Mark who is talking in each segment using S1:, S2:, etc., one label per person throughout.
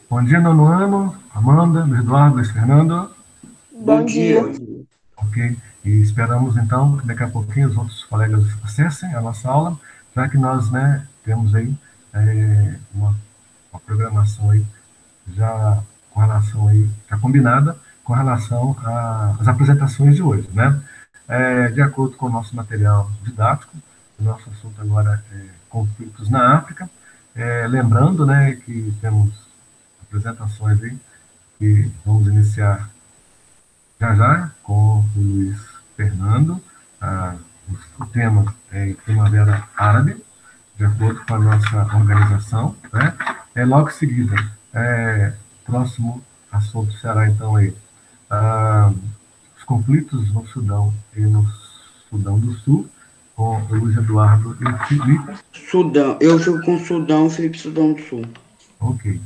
S1: Bom dia, nono ano, Amanda, Luiz Eduardo, Luiz Fernando.
S2: Bom dia.
S1: Ok? E esperamos, então, que daqui a pouquinho os outros colegas acessem a nossa aula, já que nós, né, temos aí uma programação aí já com relação aí, já combinada com relação às apresentações de hoje, né? De acordo com o nosso material didático, o nosso assunto agora é conflitos na África. Lembrando, né, que temos apresentações aí que vamos iniciar já já com o Luiz Fernando. Ah, o tema é Primavera Árabe, de acordo com a nossa organização, né? Logo em seguida, próximo assunto será então aí os conflitos no Sudão e no Sudão do Sul, com o Luiz Eduardo e o Felipe.
S2: Sudão. Eu fico com Sudão, Felipe Sudão do Sul.
S1: Ok.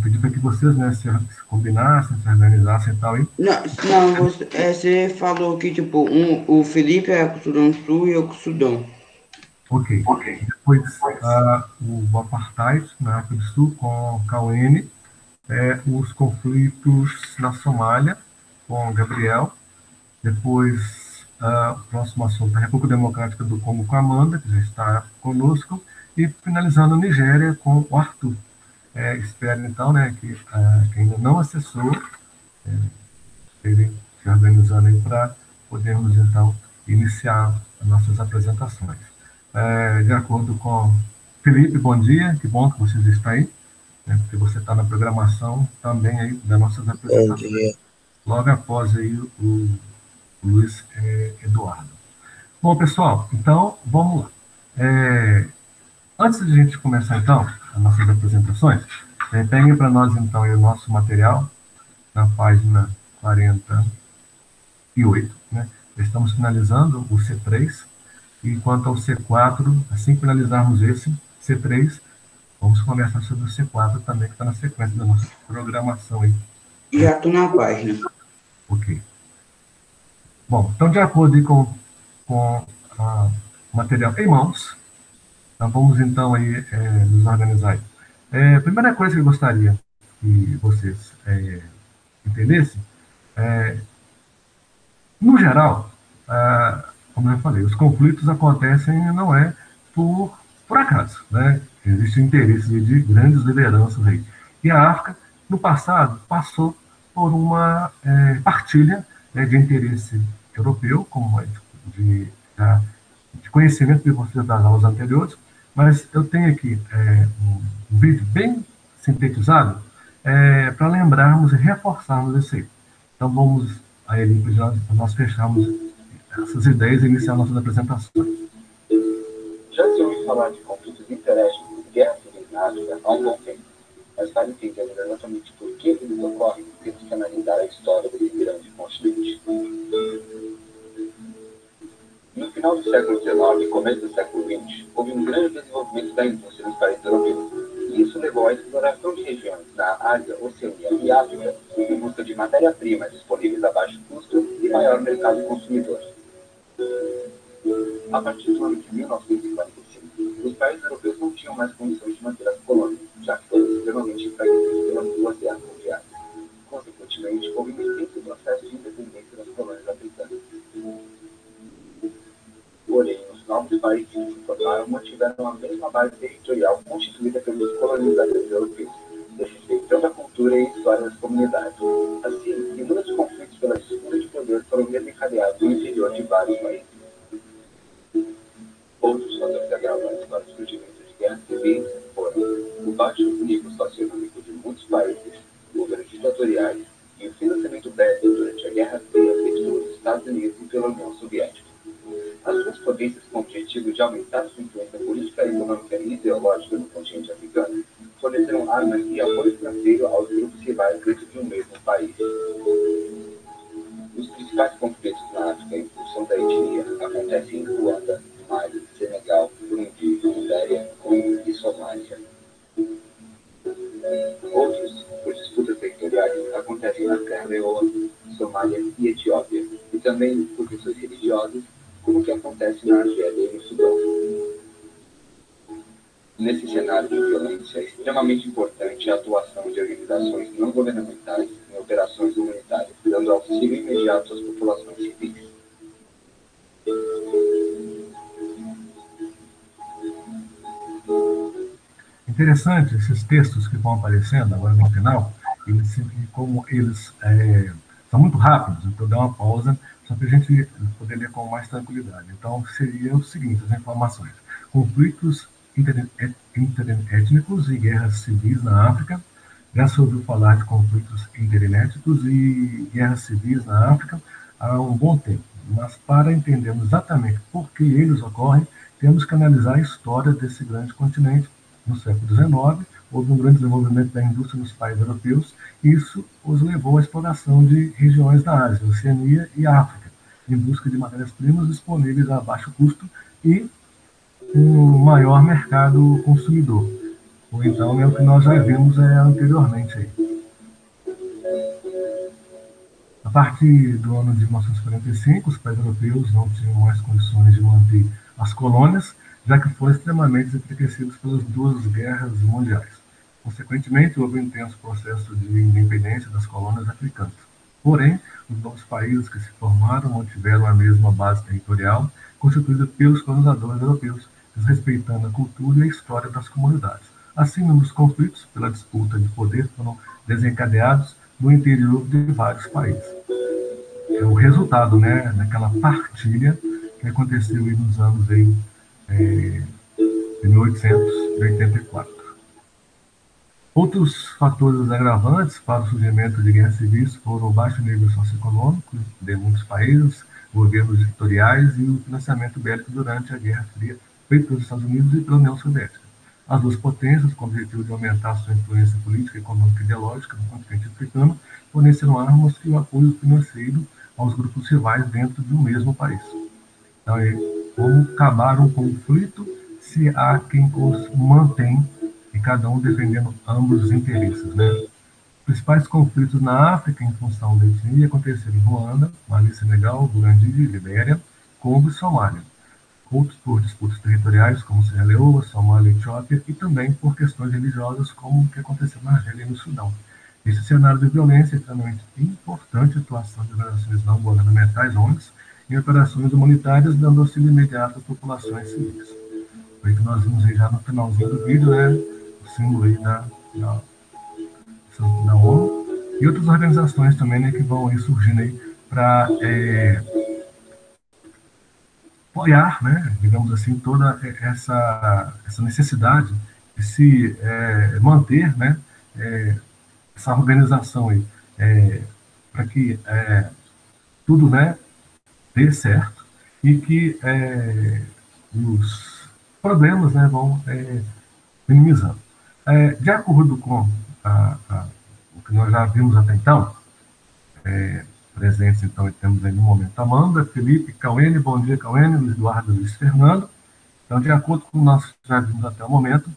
S1: Pedi para que vocês, né, se combinassem, se organizassem e tal, aí.
S2: Não, não você falou que, tipo, o Felipe é com Sudão do Sul e eu com Sudão.
S1: Ok. Depois, o apartheid na África do Sul com Cauene, os conflitos na Somália com Gabriel. Depois, o próximo assunto, a República Democrática do Congo com Amanda, que já está conosco. E finalizando, a Nigéria com o Arthur. Espero, então, né, que ainda não acessou, ele se organizando aí para podermos, então, iniciar as nossas apresentações. De acordo com Felipe, bom dia, que bom que vocês estão aí, né, porque você está na programação também aí das nossas
S3: Bom
S1: apresentações,
S3: dia.
S1: logo após aí o Luiz Eduardo. Bom, pessoal, então, vamos lá. Antes de a gente começar, então, as nossas apresentações, peguem para nós, então, aí, o nosso material, na página 48, né? Estamos finalizando o C3, e quanto ao C4, assim que finalizarmos esse C3, vamos conversar sobre o C4 também, que está na sequência da nossa programação aí.
S2: Já estou na página.
S1: Ok. Bom, então, de acordo aí com o material em mãos, então vamos então aí nos organizar aí. A primeira coisa que eu gostaria que vocês entendessem, no geral, como eu falei, os conflitos acontecem não é por acaso, né? Existe interesse de grandes lideranças aí. E a África, no passado, passou por uma partilha, né, de interesse europeu, como de conhecimento de vocês das aulas anteriores, mas eu tenho aqui um vídeo bem sintetizado para lembrarmos e reforçarmos isso aí. Então vamos aí, nós fecharmos essas ideias e iniciar nossas apresentações.
S4: Já se ouviu falar de conflitos interétnicos e guerras civis na África há um bom tempo, mas para entender exatamente por que eles ocorrem, temos que analisar a história desse grande continente. No final do século XIX e começo do século XX, houve um grande desenvolvimento da indústria nos países europeus, e isso levou à exploração de regiões na Ásia, Oceania e África em busca de matéria-prima disponíveis a baixo custo e maior mercado consumidor. A partir do ano de 1945, os países europeus não tinham mais condições de manter as colônias, já que foram extremamente enfraquecidos pelas duas guerras mundiais. Consequentemente, houve um extenso processo de independência das colônias africanas. Porém, os novos países que se formaram mantiveram a mesma base territorial constituída pelos colonizadores europeus, respeitando a cultura e a história das comunidades. Assim, inúmeros conflitos pela disputa de poder foram desencadeados no interior de vários países. Outros fatores agravantes para o surgimento de guerras civis foram o baixo nível socioeconômico de muitos países, governos ditatoriais e o financiamento bélico durante a Guerra Fria feito pelos Estados Unidos e pela União Soviética. As duas potências, com o objetivo de aumentar sua influência política, econômica e ideológica no continente africano, forneceram armas e apoio financeiro aos grupos rivais dentro de um mesmo país. Os principais conflitos na África em função da etnia acontecem em Ruanda, Mali, Senegal, Burundi, Nigéria, Congo e Somália. Outros, por disputas territoriais, acontecem na Serra Leoa, Somália e Etiópia, e também por questões religiosas, como o que acontece na Argélia e no Sudão. Nesse cenário de violência, é extremamente importante a atuação de organizações não governamentais em operações humanitárias, dando auxílio imediato às populações civis.
S1: Interessante esses textos que vão aparecendo agora no final, como eles são muito rápidos, então dá uma pausa só para a gente poder ler com mais tranquilidade. Então, seria o seguinte, as informações. Conflitos interétnicos e guerras civis na África. Já se ouviu falar de conflitos interétnicos e guerras civis na África há um bom tempo, mas para entendermos exatamente por que eles ocorrem, temos que analisar a história desse grande continente. No século XIX, houve um grande desenvolvimento da indústria nos países europeus, e isso os levou à exploração de regiões da Ásia, Oceania e África, em busca de matérias-primas disponíveis a baixo custo e um maior mercado consumidor. Ou então é o que nós já vimos anteriormente aí. A partir do ano de 1945, os países europeus não tinham mais condições de manter as colônias, já que foram extremamente enriquecidos pelas duas guerras mundiais. Consequentemente, houve um intenso processo de independência das colônias africanas. Porém, os novos países que se formaram mantiveram a mesma base territorial, constituída pelos colonizadores europeus, respeitando a cultura e a história das comunidades. Assim, os conflitos pela disputa de poder foram desencadeados no interior de vários países. É o resultado, né, daquela partilha que aconteceu aí nos anos aí, de 1884. Outros fatores agravantes para o surgimento de guerras civis foram o baixo nível socioeconômico de muitos países, governos ditatoriais e o financiamento bélico durante a Guerra Fria, feito pelos Estados Unidos e pela União Soviética. As duas potências, com o objetivo de aumentar sua influência política, econômica e ideológica no continente africano, forneceram armas e o apoio financeiro aos grupos rivais dentro de um mesmo país. Então, como acabar um conflito se há quem os mantém e cada um defendendo ambos os interesses, né? Os principais conflitos na África em função da etnia aconteceram em Ruanda, Mali, Senegal, Burundi, Libéria, Congo e Somália. Outros por disputas territoriais, como Serra Leoa, Somália e Etiópia, e também por questões religiosas, como o que aconteceu na Argélia e no Sudão. Esse cenário de violência é extremamente importante a atuação de organizações não governamentais, ONGs, em operações humanitárias, dando auxílio imediato às populações civis. Foi que nós vimos aí já no finalzinho do vídeo, né, o símbolo aí da ONU, e outras organizações também, né, que vão aí surgindo aí para apoiar, né, digamos assim, toda essa necessidade de se manter, né, essa organização aí, para que tudo, né, dê certo e que os problemas, né, vão minimizando. De acordo com o que nós já vimos até então, presentes, então, temos aí no momento Amanda, Felipe, Cauene, bom dia, Cauene, Luiz Eduardo, Luiz Fernando. Então, de acordo com o que nós já vimos até o momento,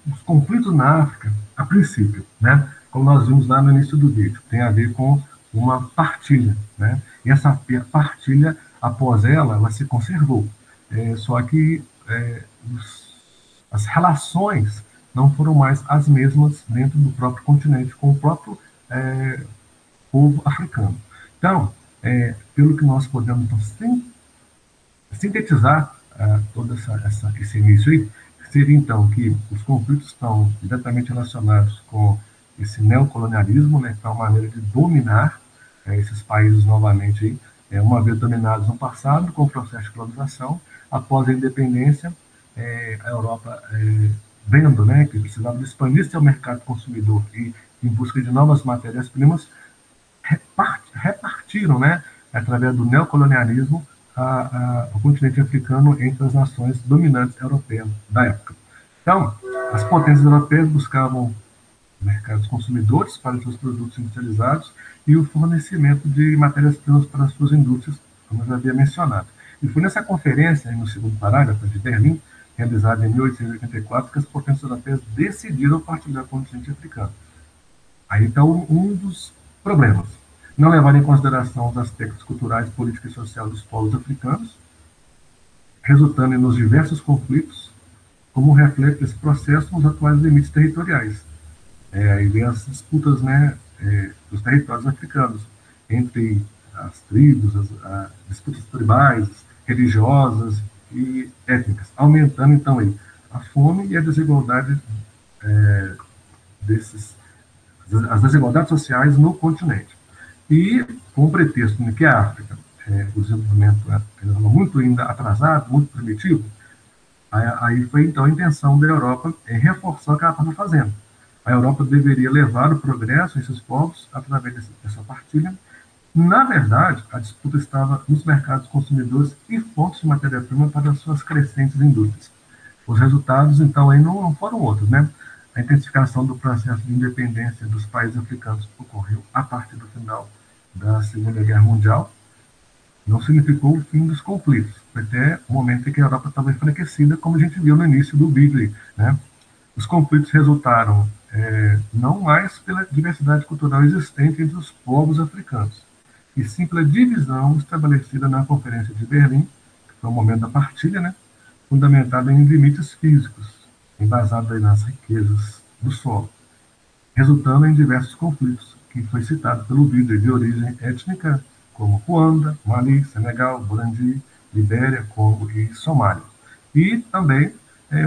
S1: os conflitos na África, a princípio, né, como nós vimos lá no início do vídeo, tem a ver com uma partilha, né, e essa partilha, após ela se conservou, só que as relações não foram mais as mesmas dentro do próprio continente, com o próprio povo africano. Então, pelo que nós podemos então, sintetizar todo esse início aí, seria então que os conflitos estão diretamente relacionados com esse neocolonialismo, né, que é uma maneira de dominar esses países novamente, aí, uma vez dominados no passado, com o processo de colonização, após a independência, a Europa, vendo, né, que precisava expandir seu mercado consumidor e em busca de novas matérias-primas, repartiram, né, através do neocolonialismo, o continente africano entre as nações dominantes europeias da época. Então, as potências europeias buscavam mercados consumidores para seus produtos industrializados e o fornecimento de matérias-primas para suas indústrias, como eu já havia mencionado. E foi nessa conferência, no segundo parágrafo, de Berlim, realizada em 1884, que as potências europeias decidiram partilhar com o continente africano. Aí está um dos problemas. Não levar em consideração os aspectos culturais, políticos e sociais dos povos africanos, resultando nos diversos conflitos como reflete esse processo nos atuais limites territoriais. Aí vem as disputas, né, dos territórios africanos, entre as tribos, as disputas tribais, religiosas e étnicas, aumentando, então, aí, a fome e a desigualdade as desigualdades sociais no continente. E, com o pretexto de que a África, o desenvolvimento era muito ainda atrasado, muito primitivo, aí foi, então, a intenção da Europa em reforçar o que ela estava fazendo. A Europa deveria levar o progresso a esses povos através dessa partilha. Na verdade, a disputa estava nos mercados consumidores e fontes de matéria-prima para as suas crescentes indústrias. Os resultados, então, aí não foram outros, né? A intensificação do processo de independência dos países africanos ocorreu a partir do final da Segunda Guerra Mundial. Não significou o fim dos conflitos. Foi até o momento em que a Europa estava enfraquecida, como a gente viu no início do vídeo aí, né? Os conflitos resultaram não mais pela diversidade cultural existente entre os povos africanos, e sim pela divisão estabelecida na Conferência de Berlim, que foi o momento da partilha, né? Fundamentada em limites físicos, embasado nas riquezas do solo, resultando em diversos conflitos, que foi citado pelo vídeo de origem étnica, como Ruanda, Mali, Senegal, Burundi, Libéria, Congo e Somália. E também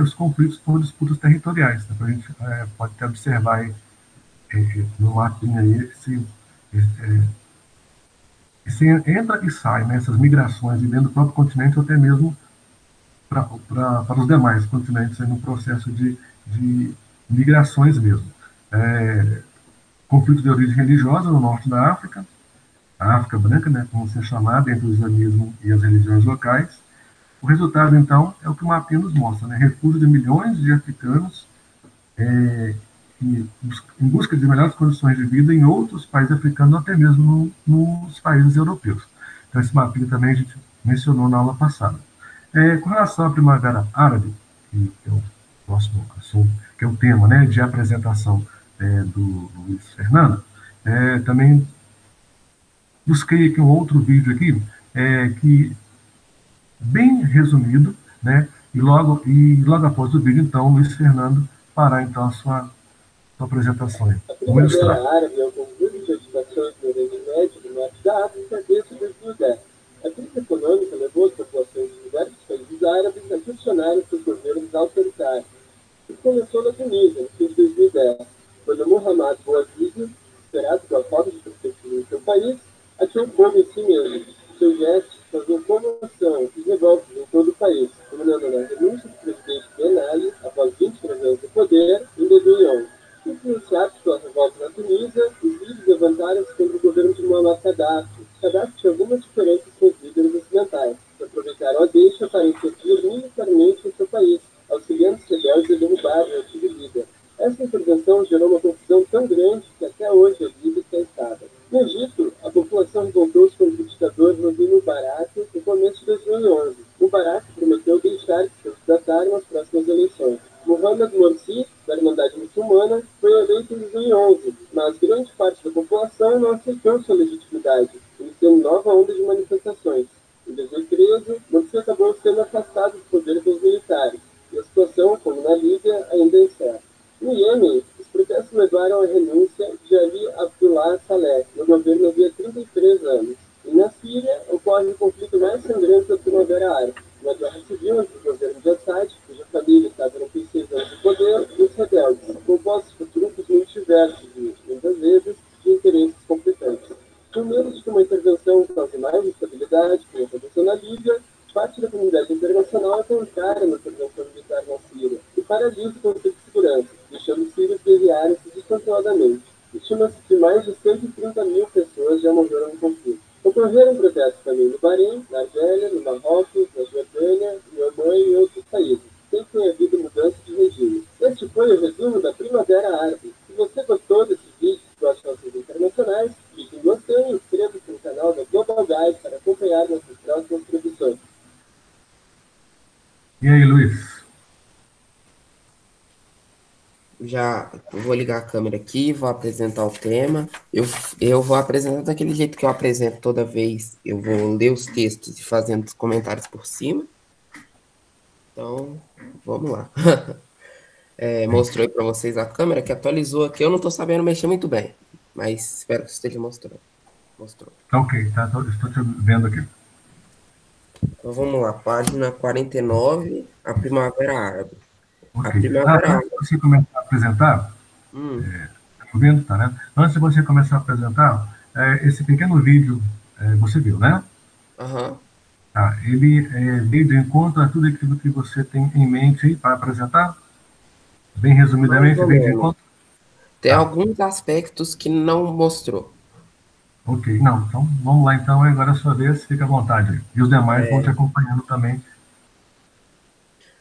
S1: os conflitos por disputas territoriais. Né? A gente pode até observar aí, no mapinha aí esse entra e sai, né? Essas migrações dentro do próprio continente, ou até mesmo para os demais continentes, no processo de migrações mesmo. Conflitos de origem religiosa no norte da África, a África branca, né, como ser chamada, entre o islamismo e as religiões locais. O resultado, então, é o que o mapinha nos mostra, né? Refúgio de milhões de africanos em busca de melhores condições de vida em outros países africanos, ou até mesmo nos países europeus. Então, esse mapinha também a gente mencionou na aula passada. Com relação à Primavera Árabe, que é o próximo assunto, que é o tema, né, de apresentação do Luiz Fernando, também busquei aqui um outro vídeo aqui, que bem resumido, né, e logo após o vídeo, então, o Luiz Fernando fará, então, a sua apresentação.
S3: A Primavera Árabe é um conjunto de agitações no Oriente Médio do Norte da África desde 2010. A crise econômica levou as populações de diversos países árabes a questionarem seus governos autoritários. Isso começou na Tunísia, no fim de 2010, quando Muhammad Bouazizi, esperado pela falta de perspectiva em seu país, atirou bomba em si mesmo. Seu gesto causou comoção e revoltas em todo o país, culminando na renúncia do presidente Ben Ali após 23 anos de poder em 2011. Influenciados pela revolta na Tunísia, os líderes levantaram-se contra o governo de Muammar Gaddafi. Gaddafi tinha algumas diferenças com os líderes ocidentais, que aproveitaram a deixa para intervir militarmente em seu país, auxiliando os rebeldes a derrubar o antigo líder. Essa intervenção gerou uma confusão tão grande que até hoje a Líbia está instável. No Egito, a população revoltou-se contra o ditador Hosni Mubarak no começo de 2011. Mubarak prometeu deixar de se candidatar nas próximas eleições. Mohamed Morsi, da Irmandade Muçulmana, foi eleito em 2011, mas grande parte da população não aceitou sua legitimidade, iniciando nova onda de manifestações. Em 2013, Morsi acabou sendo afastado do poder pelos militares, e a situação, como na Líbia, ainda é incerta. No Iêmen, os protestos levaram à renúncia de Ali Abdullah Saleh, no governo havia 33 anos. E na Síria, ocorre o conflito mais sangrento da Primavera Árabe, uma guerra civil entre o governo de Assad, cuja família estava no 6 anos de poder, e os rebeldes, compostos por grupos muito diversos e, muitas vezes, de interesses conflitantes. Com medo de que uma intervenção cause mais instabilidade, como aconteceu na Líbia, parte da comunidade internacional é contrária na intervenção militar na Síria e paralisa o conflito de segurança, deixando os sírios guerrearem-se descontroladamente. Estima-se que mais de 130 mil pessoas já morreram no conflito. Ocorreram protestos também no Bahrein, na Argélia, no Marrocos, na Jordânia, no Omã e em outros países, sem que tenha havido mudança de regime. Este foi o resumo da Primavera Árabe. Se você gostou desses vídeos sobre as ações internacionais, clique em gostei e inscreva-se no canal da Global Guide para acompanhar nossas próximas produções.
S1: E aí, Luiz?
S5: Já vou ligar a câmera aqui, vou apresentar o tema. Eu vou apresentar daquele jeito que eu apresento toda vez. Eu vou ler os textos e fazendo os comentários por cima. Então, vamos lá. Mostrou aí para vocês a câmera que atualizou aqui. Eu não estou sabendo mexer muito bem, mas espero que esteja mostrando. Mostrou.
S1: Tá ok, tá, estou te vendo aqui.
S5: Então vamos lá, página 49, a Primavera Árabe. A
S1: Ok.
S5: Primavera
S1: Antes de você começar a apresentar, tá me ouvindo, tá, né? Antes de você começar a apresentar, esse pequeno vídeo, você viu, né?
S5: Aham.
S1: Tá, ele veio de encontro a tudo aquilo que você tem em mente aí para apresentar? Bem
S5: Mais
S1: resumidamente,
S5: ou
S1: veio de
S5: menos.
S1: encontro?
S5: Tem
S1: Tá,
S5: alguns aspectos que não mostrou.
S1: ok. Não, então vamos lá então, agora é a sua vez, fica à vontade aí. E os demais vão te acompanhando também.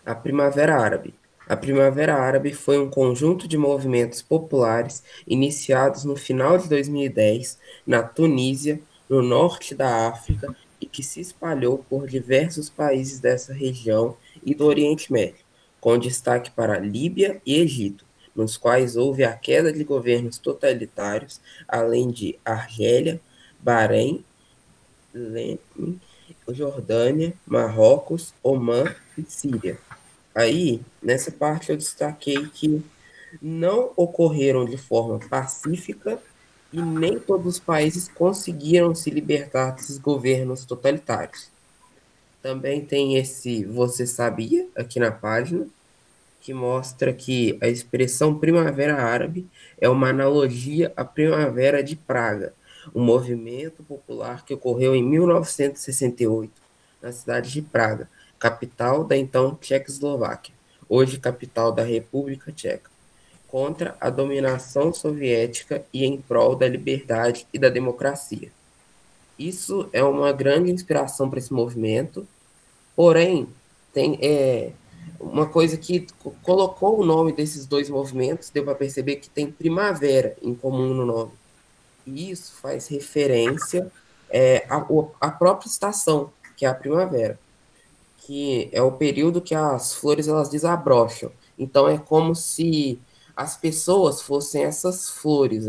S5: A Primavera Árabe. A Primavera Árabe foi um conjunto de movimentos populares iniciados no final de 2010 na Tunísia, no norte da África, e que se espalhou por diversos países dessa região e do Oriente Médio, com destaque para Líbia e Egito, nos quais houve a queda de governos totalitários, além de Argélia, Bahrein, Iêmen, Jordânia, Marrocos, Omã e Síria. Aí, nessa parte, eu destaquei que não ocorreram de forma pacífica e nem todos os países conseguiram se libertar desses governos totalitários. Também tem esse Você Sabia aqui na página, que mostra que a expressão Primavera Árabe é uma analogia à Primavera de Praga, um movimento popular que ocorreu em 1968, na cidade de Praga, capital da então Tchecoslováquia, hoje capital da República Tcheca, contra a dominação soviética e em prol da liberdade e da democracia. Isso é uma grande inspiração para esse movimento. Porém, tem uma coisa que colocou o nome desses dois movimentos, deu para perceber que tem primavera em comum no nome. E isso faz referência à própria estação, que é a primavera, que é o período que as flores elas desabrocham. Então é como se as pessoas fossem essas flores,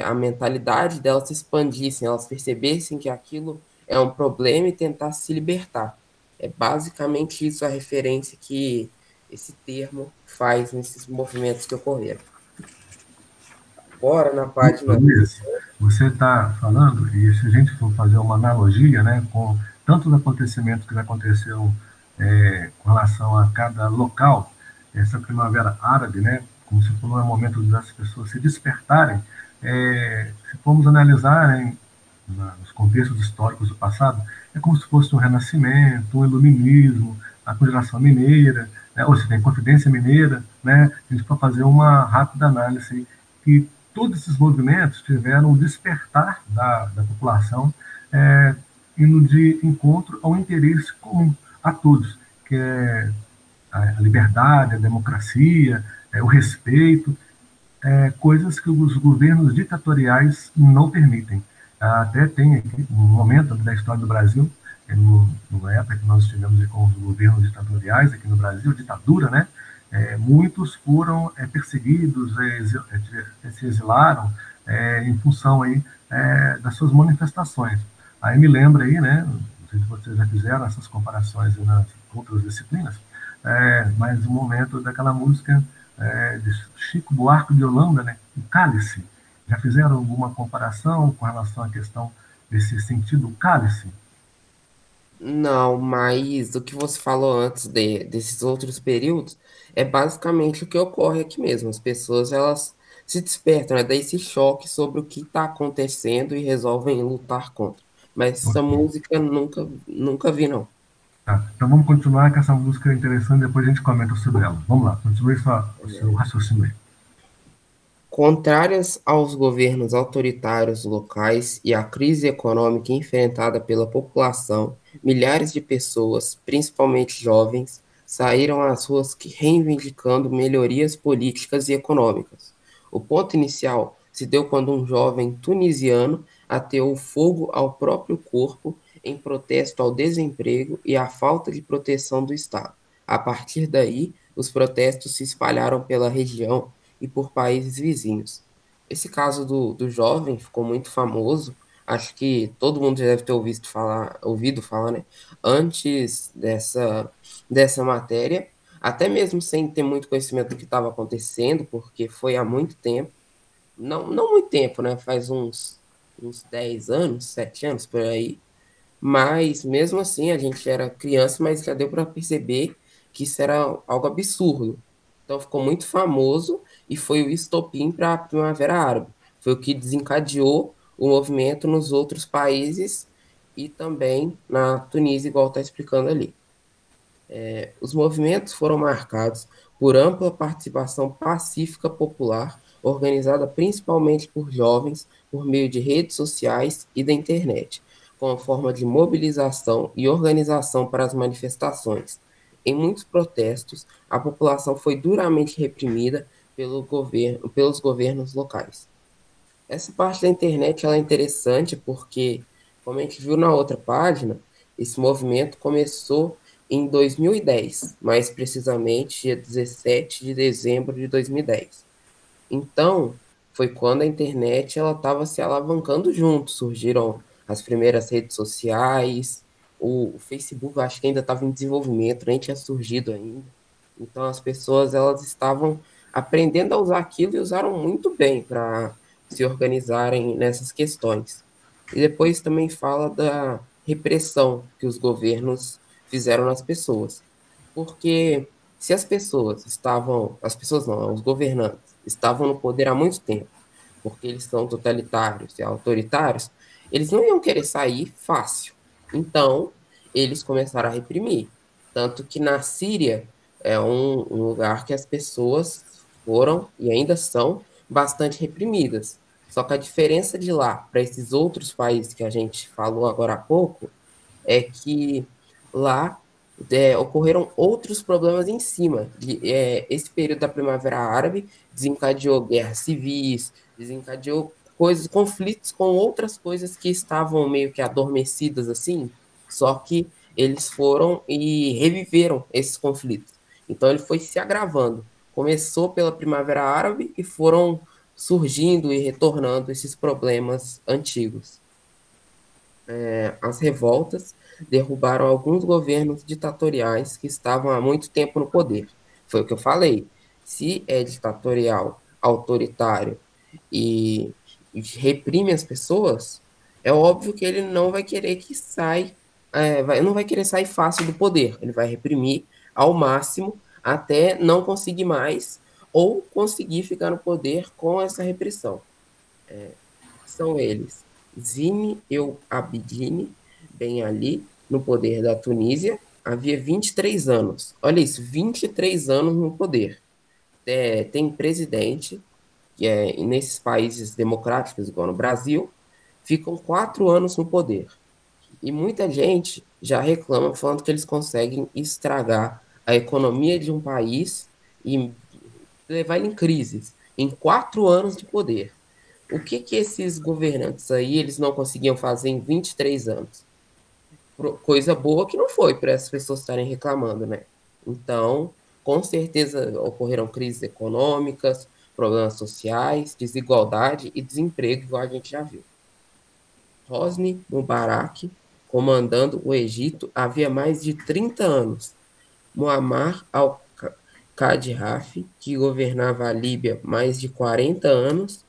S5: a mentalidade delas se expandissem, elas percebessem que aquilo é um problema e tentar se libertar. É basicamente isso a referência que esse termo faz nesses movimentos que ocorreram. Agora, na página.
S1: Luiz, você está falando, e se a gente for fazer uma analogia, né, com tantos acontecimentos que aconteceram com relação a cada local, essa primavera árabe, né, como se falou, é o momento das pessoas se despertarem, se formos analisar nos contextos históricos do passado, é como se fosse um renascimento, um iluminismo, a congelação mineira, né, ou se tem Confidência Mineira, né, a gente pode fazer uma rápida análise que todos esses movimentos tiveram um despertar da população, indo de encontro ao interesse comum a todos, que é a liberdade, a democracia, o respeito, coisas que os governos ditatoriais não permitem. Até tem aqui um momento da história do Brasil, numa época que nós estivemos com os governos ditatoriais aqui no Brasil, ditadura, né? Muitos foram perseguidos, se exilaram em função aí das suas manifestações. Aí me lembra aí, né? Não sei se vocês já fizeram essas comparações nas outras disciplinas, mas o momento daquela música de Chico Buarque de Holanda, né? O Cálice. Já fizeram alguma comparação com relação à questão desse sentido cálice?
S5: Não, mas o que você falou antes desses outros períodos é basicamente o que ocorre aqui mesmo. As pessoas elas se despertam, né? Daí esse choque sobre o que está acontecendo e resolvem lutar contra. Mas essa
S1: Ok.
S5: música nunca vi, não.
S1: Tá. Então vamos continuar, que essa música é interessante, depois a gente comenta sobre ela. Vamos lá, continue o seu raciocínio aí.
S5: Contrárias aos governos autoritários locais e à crise econômica enfrentada pela população, milhares de pessoas, principalmente jovens, saíram às ruas reivindicando melhorias políticas e econômicas. O ponto inicial se deu quando um jovem tunisiano ateou fogo ao próprio corpo em protesto ao desemprego e à falta de proteção do Estado. A partir daí, os protestos se espalharam pela região e por países vizinhos. Esse caso do jovem ficou muito famoso, acho que todo mundo já deve ter ouvido falar, né? Antes dessa matéria, até mesmo sem ter muito conhecimento do que estava acontecendo, porque foi há muito tempo, não muito tempo, né? Faz uns 10 anos, 7 anos por aí, mas mesmo assim a gente era criança, mas já deu para perceber que isso era algo absurdo. Então ficou muito famoso e foi o estopim para a Primavera Árabe. Foi o que desencadeou o movimento nos outros países e também na Tunísia, igual está explicando ali. Os movimentos foram marcados por ampla participação pacífica popular, organizada principalmente por jovens por meio de redes sociais e da internet, como forma de mobilização e organização para as manifestações. Em muitos protestos, a população foi duramente reprimida pelos governos locais. Essa parte da internet ela é interessante porque, como a gente viu na outra página, esse movimento começou em 2010, mais precisamente dia 17 de dezembro de 2010. Então, foi quando a internet ela estava se alavancando junto, surgiram as primeiras redes sociais, o Facebook eu acho que ainda estava em desenvolvimento, nem tinha surgido ainda. Então, as pessoas elas estavam aprendendo a usar aquilo e usaram muito bem para se organizarem nessas questões. E depois também fala da repressão que os governos fizeram nas pessoas. Porque se as pessoas não, os governantes estavam no poder há muito tempo, porque eles são totalitários e autoritários, eles não iam querer sair fácil. Então, eles começaram a reprimir. Tanto que na Síria é um lugar que as pessoas foram e ainda são bastante reprimidas. Só que a diferença de lá para esses outros países que a gente falou agora há pouco é que lá ocorreram outros problemas em cima. Esse período da Primavera Árabe desencadeou guerras civis, desencadeou conflitos com outras coisas que estavam meio que adormecidas assim, só que eles foram e reviveram esses conflitos. Então ele foi se agravando. Começou pela Primavera Árabe e foram surgindo e retornando esses problemas antigos. As revoltas derrubaram alguns governos ditatoriais que estavam há muito tempo no poder. Foi o que eu falei. Se é ditatorial, autoritário e reprime as pessoas, é óbvio que ele não vai querer que não vai querer sair fácil do poder. Ele vai reprimir ao máximo até não conseguir mais ou conseguir ficar no poder com essa repressão. São eles Zine El Abidine Ben Ali, no poder da Tunísia, havia 23 anos. Olha isso, 23 anos no poder. Tem presidente, que nesses países democráticos, igual no Brasil, ficam 4 anos no poder. E muita gente já reclama, falando que eles conseguem estragar a economia de um país e levar ele em crises em 4 anos de poder. O que esses governantes aí eles não conseguiam fazer em 23 anos? Coisa boa que não foi para essas pessoas estarem reclamando, né? Então, com certeza ocorreram crises econômicas, problemas sociais, desigualdade e desemprego, igual a gente já viu. Hosni Mubarak, comandando o Egito havia mais de 30 anos. Muammar al-Gaddafi, que governava a Líbia mais de 40 anos,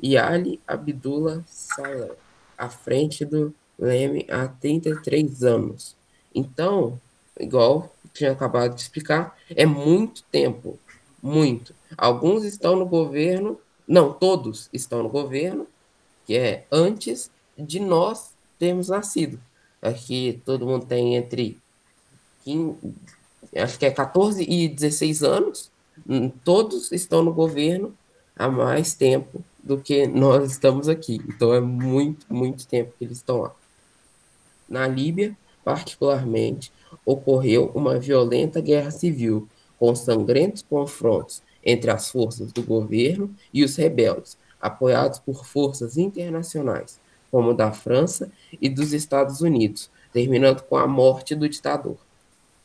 S5: e Ali Abdullah Saleh, à frente do Leme há 33 anos. Então, igual tinha acabado de explicar, é muito tempo, muito. Alguns estão no governo, não, todos estão no governo, que é antes de nós termos nascido. Aqui todo mundo tem entre 15, acho que é 14 e 16 anos, todos estão no governo há mais tempo do que nós estamos aqui. Então é muito, muito tempo que eles estão lá. Na Líbia, particularmente, ocorreu uma violenta guerra civil, com sangrentos confrontos entre as forças do governo e os rebeldes, apoiados por forças internacionais, como da França e dos Estados Unidos, terminando com a morte do ditador.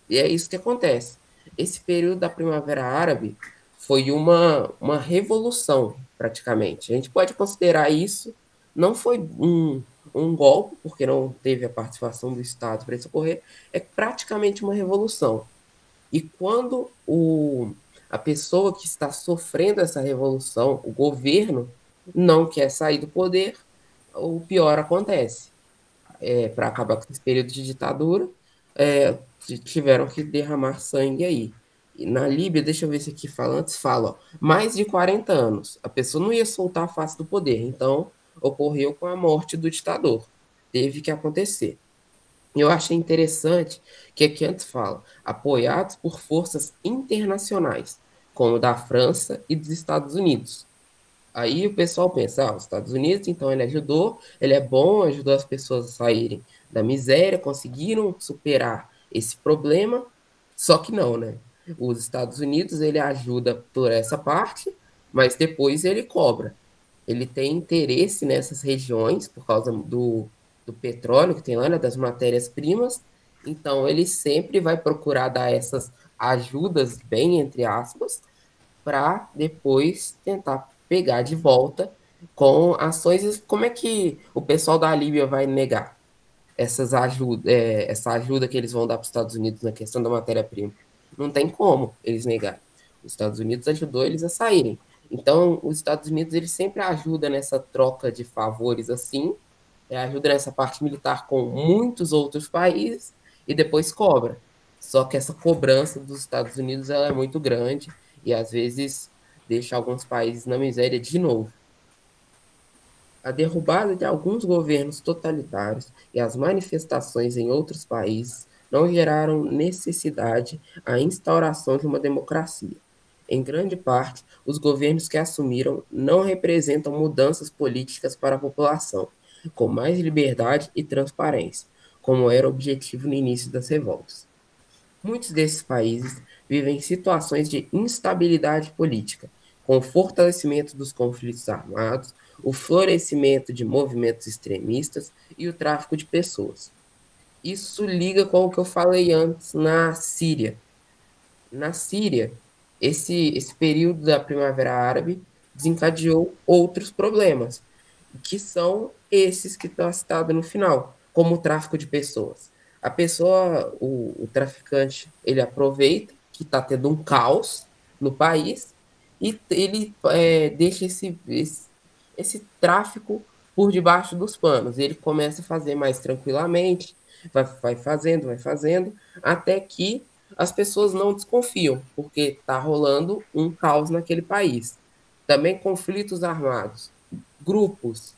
S5: E é isso que acontece. Esse período da Primavera Árabe foi uma revolução, praticamente. A gente pode considerar isso, não foi um golpe, porque não teve a participação do Estado para isso ocorrer, é praticamente uma revolução. E quando a pessoa que está sofrendo essa revolução, o governo, não quer sair do poder, o pior acontece. Para acabar com esse período de ditadura, tiveram que derramar sangue aí. E na Líbia, deixa eu ver se aqui fala antes, fala, ó, mais de 40 anos. A pessoa não ia soltar a face do poder, então ocorreu com a morte do ditador. Teve que acontecer. Eu achei interessante que aqui antes fala, apoiados por forças internacionais, como da França e dos Estados Unidos. Aí o pessoal pensa, os Estados Unidos, então ele ajudou, ele é bom, ajudou as pessoas a saírem da miséria, conseguiram superar esse problema, só que não, né? Os Estados Unidos, ele ajuda por essa parte, mas depois ele cobra. Ele tem interesse nessas regiões por causa do petróleo que tem lá, né, das matérias-primas, então ele sempre vai procurar dar essas ajudas, bem entre aspas, para depois tentar pegar de volta com ações. Como é que o pessoal da Líbia vai negar essa ajuda que eles vão dar para os Estados Unidos na questão da matéria-prima? Não tem como eles negarem. Os Estados Unidos ajudou eles a saírem. Então, os Estados Unidos eles sempre ajudam nessa troca de favores assim, ajuda nessa parte militar com muitos outros países e depois cobra. Só que essa cobrança dos Estados Unidos ela é muito grande e às vezes deixa alguns países na miséria de novo. A derrubada de alguns governos totalitários e as manifestações em outros países não geraram necessidade à instauração de uma democracia. Em grande parte, os governos que assumiram não representam mudanças políticas para a população, com mais liberdade e transparência, como era o objetivo no início das revoltas. Muitos desses países vivem situações de instabilidade política, com o fortalecimento dos conflitos armados, o florescimento de movimentos extremistas e o tráfico de pessoas. Isso liga com o que eu falei antes na Síria. Na Síria, esse período da Primavera Árabe desencadeou outros problemas, que são esses que estão citados no final, como o tráfico de pessoas. A pessoa, o traficante, ele aproveita que está tendo um caos no país e ele deixa esse tráfico por debaixo dos panos. Ele começa a fazer mais tranquilamente, vai fazendo, até que as pessoas não desconfiam, porque está rolando um caos naquele país. Também conflitos armados, grupos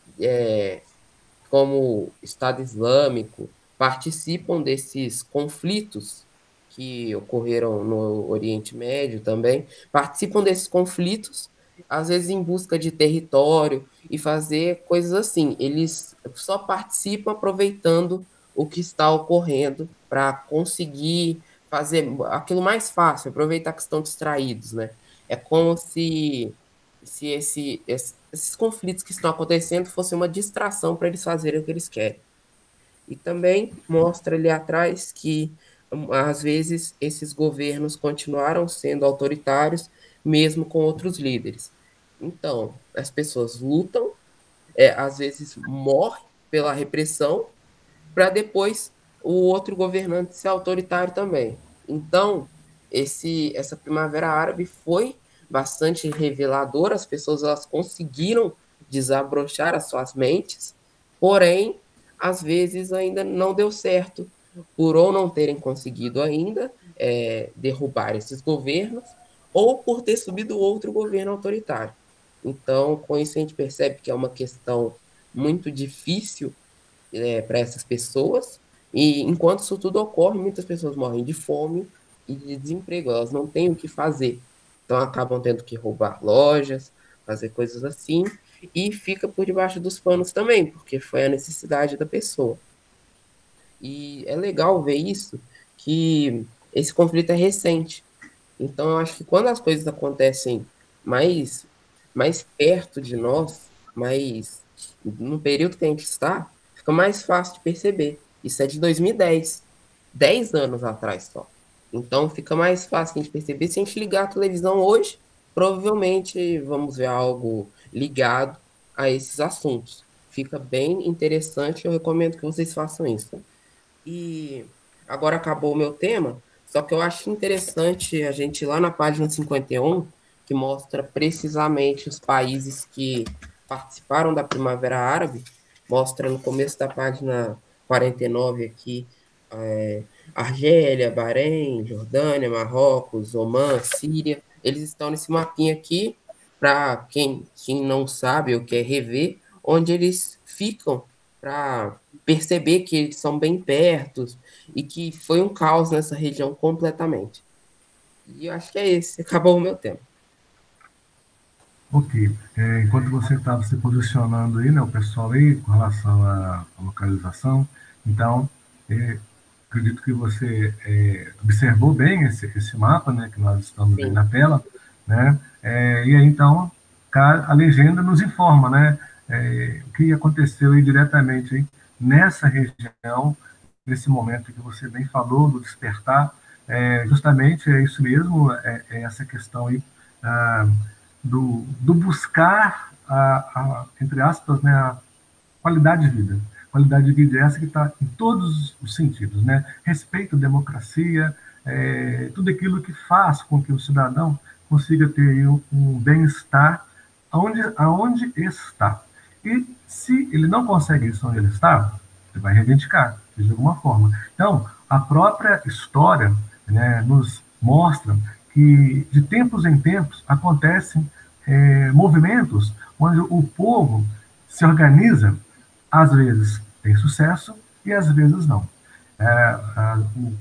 S5: como Estado Islâmico participam desses conflitos que ocorreram no Oriente Médio também, participam desses conflitos, às vezes em busca de território e fazer coisas assim. Eles só participam aproveitando o que está ocorrendo para conseguir fazer aquilo mais fácil, aproveitar que estão distraídos, né? É como se esses conflitos que estão acontecendo fossem uma distração para eles fazerem o que eles querem. E também mostra ali atrás que, às vezes, esses governos continuaram sendo autoritários, mesmo com outros líderes. Então, as pessoas lutam, às vezes morrem pela repressão, para depois o outro governante ser autoritário também. Então, essa Primavera Árabe foi bastante reveladora, as pessoas elas conseguiram desabrochar as suas mentes, porém, às vezes ainda não deu certo, por ou não terem conseguido ainda derrubar esses governos, ou por ter subido outro governo autoritário. Então, com isso a gente percebe que é uma questão muito difícil para essas pessoas, e enquanto isso tudo ocorre, muitas pessoas morrem de fome e de desemprego, elas não têm o que fazer, então acabam tendo que roubar lojas, fazer coisas assim, e fica por debaixo dos panos também, porque foi a necessidade da pessoa. E é legal ver isso, que esse conflito é recente, então eu acho que quando as coisas acontecem mais perto de nós, mais no período que a gente está, fica mais fácil de perceber. Isso é de 2010, 10 anos atrás só. Então fica mais fácil de perceber. Se a gente ligar a televisão hoje, provavelmente vamos ver algo ligado a esses assuntos. Fica bem interessante, eu recomendo que vocês façam isso. E agora acabou o meu tema, só que eu acho interessante a gente ir lá na página 51, que mostra precisamente os países que participaram da Primavera Árabe, mostra no começo da página 49 aqui, Argélia, Bahrein, Jordânia, Marrocos, Omã, Síria, eles estão nesse mapinha aqui, para quem não sabe ou quer rever, onde eles ficam para perceber que eles são bem perto e que foi um caos nessa região completamente. E eu acho que é esse, acabou o meu tempo.
S1: Ok. Enquanto você estava se posicionando aí, né, o pessoal aí, com relação à localização, então, acredito que você observou bem esse mapa, né, que nós estamos aí
S5: Sim,
S1: na tela, né, e aí, então, a legenda nos informa, né, o que aconteceu aí diretamente aí nessa região, nesse momento que você bem falou, do despertar, justamente é isso mesmo, é essa questão aí, ah, do buscar, entre aspas, né, a qualidade de vida. Qualidade de vida é essa que está em todos os sentidos, né? Respeito, democracia, tudo aquilo que faz com que o cidadão consiga ter um bem-estar aonde está. E se ele não consegue isso onde ele está, ele vai reivindicar, de alguma forma. Então, a própria história, né, nos mostra que, de tempos em tempos, acontecem movimentos onde o povo se organiza, às vezes tem sucesso e às vezes não.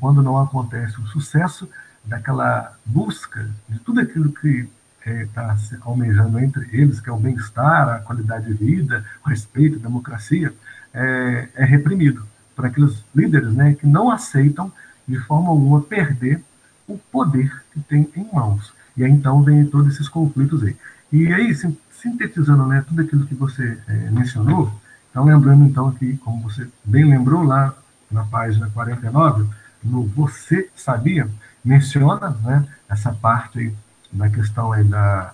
S1: Quando não acontece o sucesso daquela busca de tudo aquilo que está se almejando entre eles, que é o bem-estar, a qualidade de vida, o respeito, a democracia, é reprimido por aqueles líderes, né, que não aceitam de forma alguma perder o poder que tem em mãos. E aí então vem todos esses conflitos aí. E aí, sintetizando, né, tudo aquilo que você mencionou, então lembrando então que, como você bem lembrou lá na página 49, no Você Sabia, menciona, né, essa parte aí da questão aí da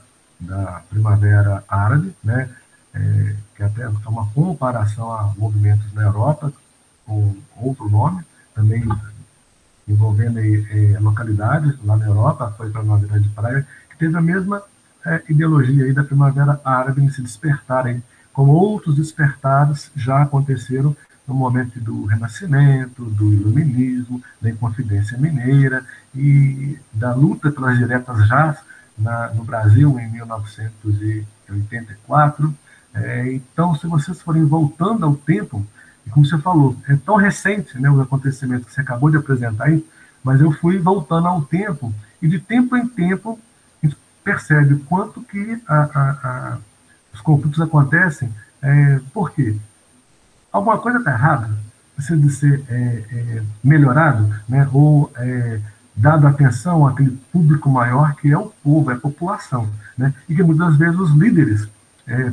S1: Primavera Árabe, né, que até é uma comparação a movimentos na Europa com outro nome, também envolvendo aí, localidades lá na Europa, foi para a Primavera de Praia, que teve a mesma ideologia aí da Primavera Árabe nesse despertar aí, como outros despertares já aconteceram no momento do Renascimento, do Iluminismo, da Inconfidência Mineira e da luta pelas diretas já no Brasil em 1984. Então, se vocês forem voltando ao tempo, e como você falou, é tão recente, né, os acontecimentos que você acabou de apresentar aí, mas eu fui voltando ao tempo, e de tempo em tempo a gente percebe o quanto que os conflitos acontecem. Por quê? Alguma coisa está errada, precisa de ser melhorado, né, ou dado atenção àquele público maior que é o povo, é a população, né, e que muitas vezes os líderes,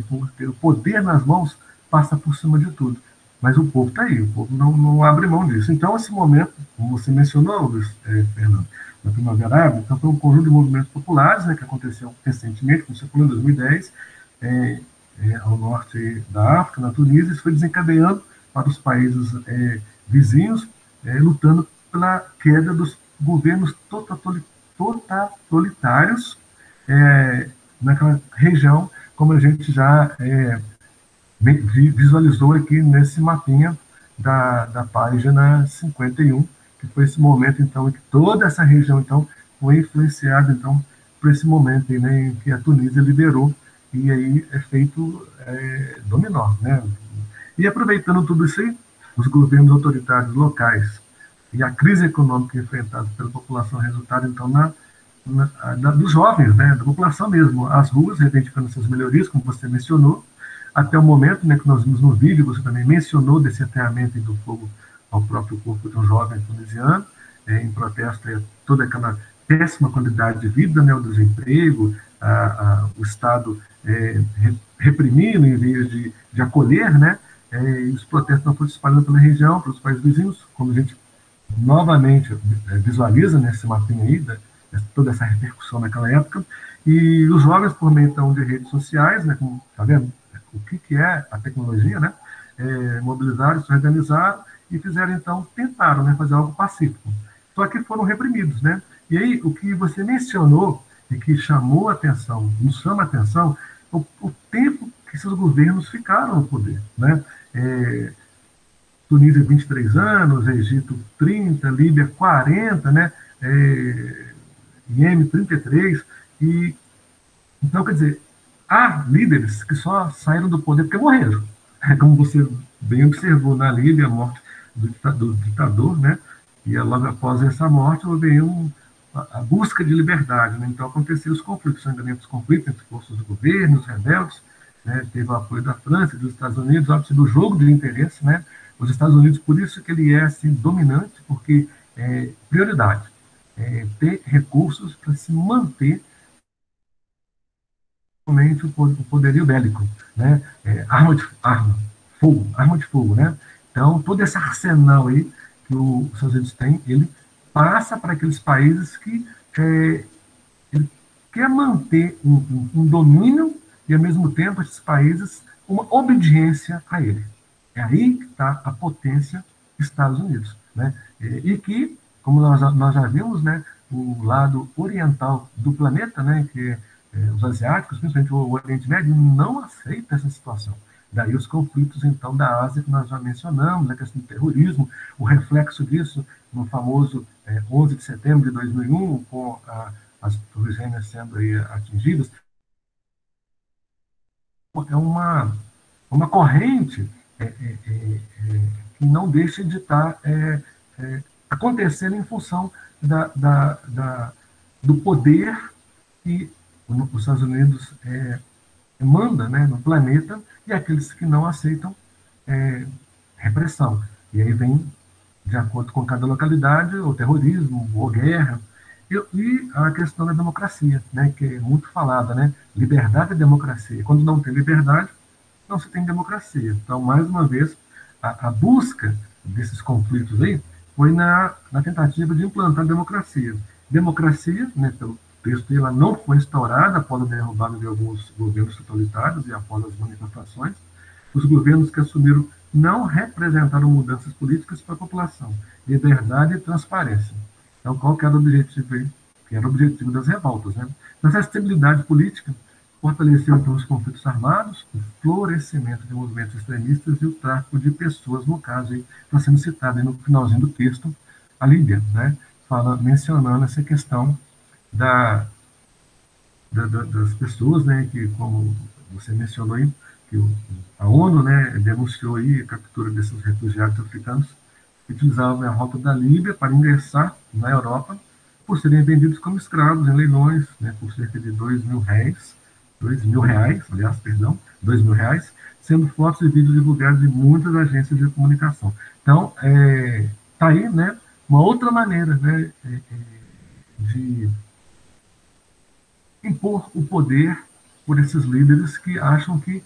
S1: por ter o poder nas mãos, passa por cima de tudo. Mas o povo está aí, o povo não abre mão disso. Então, esse momento, como você mencionou, Luiz, Fernando, na Primavera Árabe, então foi um conjunto de movimentos populares, né, que aconteceu recentemente, como você falou, em 2010, ao norte da África, na Tunísia, isso foi desencadeando para os países vizinhos, lutando pela queda dos governos totalitários naquela região, como a gente já visualizou aqui nesse mapinha da página 51, que foi esse momento, então, em que toda essa região, então, foi influenciada, então, por esse momento aí, né, em que a Tunísia liderou, e aí é feito dominó, né? E aproveitando tudo isso aí, os governos autoritários locais e a crise econômica enfrentada pela população resultaram, então, dos jovens, né, da população mesmo, as ruas reivindicando essas melhorias, como você mencionou, até o momento, né, que nós vimos no vídeo, você também mencionou desse ateamento do fogo ao próprio corpo de um jovem tunisiano, em protesto a toda aquela péssima qualidade de vida, né, o desemprego, o Estado reprimindo em vez de acolher, né, e os protestos não foram se espalhando pela região, para os países vizinhos, como a gente novamente visualiza nesse mapinha aí, toda essa repercussão naquela época, e os jovens, por meio então, de redes sociais, né, como está vendo, o que é a tecnologia, né? Mobilizaram, se organizaram e fizeram, então, tentaram, né, fazer algo pacífico. Só que foram reprimidos, né? E aí, o que você mencionou e que chamou a atenção, nos chama a atenção, o tempo que esses governos ficaram no poder, né? Tunísia, 23 anos, Egito, 30, Líbia, 40, né? Iêmen, 33, e então, quer dizer, há líderes que só saíram do poder porque morreram. Como você bem observou na Líbia, a morte do ditador, né? E logo após essa morte, houve a busca de liberdade, né? Então, aconteceram os conflitos, os conflitos entre forças do governo, os rebeldes, né? Teve o apoio da França e dos Estados Unidos, óbvio, do jogo de interesse, né? Os Estados Unidos, por isso que ele é assim, dominante, porque prioridade, ter recursos para se manter o poderio bélico, né? Arma de fogo, né? Então, todo esse arsenal aí que os Estados Unidos tem, ele passa para aqueles países que ele quer manter um domínio e, ao mesmo tempo, esses países uma obediência a ele. É aí que está a potência dos Estados Unidos, né? E que, como nós já vimos, né, o lado oriental do planeta, né, que os asiáticos, principalmente o Oriente Médio, não aceita essa situação. Daí os conflitos, então, da Ásia, que nós já mencionamos, a questão do terrorismo, o reflexo disso no famoso 11 de setembro de 2001, com as torres gêmeas sendo aí atingidas, é uma corrente que não deixa de estar acontecendo em função do poder que os Estados Unidos manda, né, no planeta, e aqueles que não aceitam repressão. E aí vem, de acordo com cada localidade, o terrorismo, ou guerra, e a questão da democracia, né, que é muito falada, né, liberdade e democracia. Quando não tem liberdade, não se tem democracia. Então, mais uma vez, a busca desses conflitos aí foi na tentativa de implantar a democracia. Democracia, né, pelo texto, ela não foi instaurada após a derrubada de alguns governos totalitários e após as manifestações. Os governos que assumiram não representaram mudanças políticas para a população, liberdade e transparência. Então, qual que era o objetivo aí? Que era o objetivo das revoltas, né? Essa estabilidade política fortaleceu, então, os conflitos armados, o florescimento de movimentos extremistas e o tráfico de pessoas, no caso, aí, está sendo citado aí no finalzinho do texto, a Líbia, né? Mencionando essa questão das pessoas, né, que, como você mencionou aí, que a ONU, né, denunciou aí a captura desses refugiados africanos que utilizavam a rota da Líbia para ingressar na Europa por serem vendidos como escravos em leilões, né, por cerca de R$ 2.000, sendo fotos e vídeos divulgados em muitas agências de comunicação. Então, tá aí, né, uma outra maneira, né, de impor o poder por esses líderes que acham que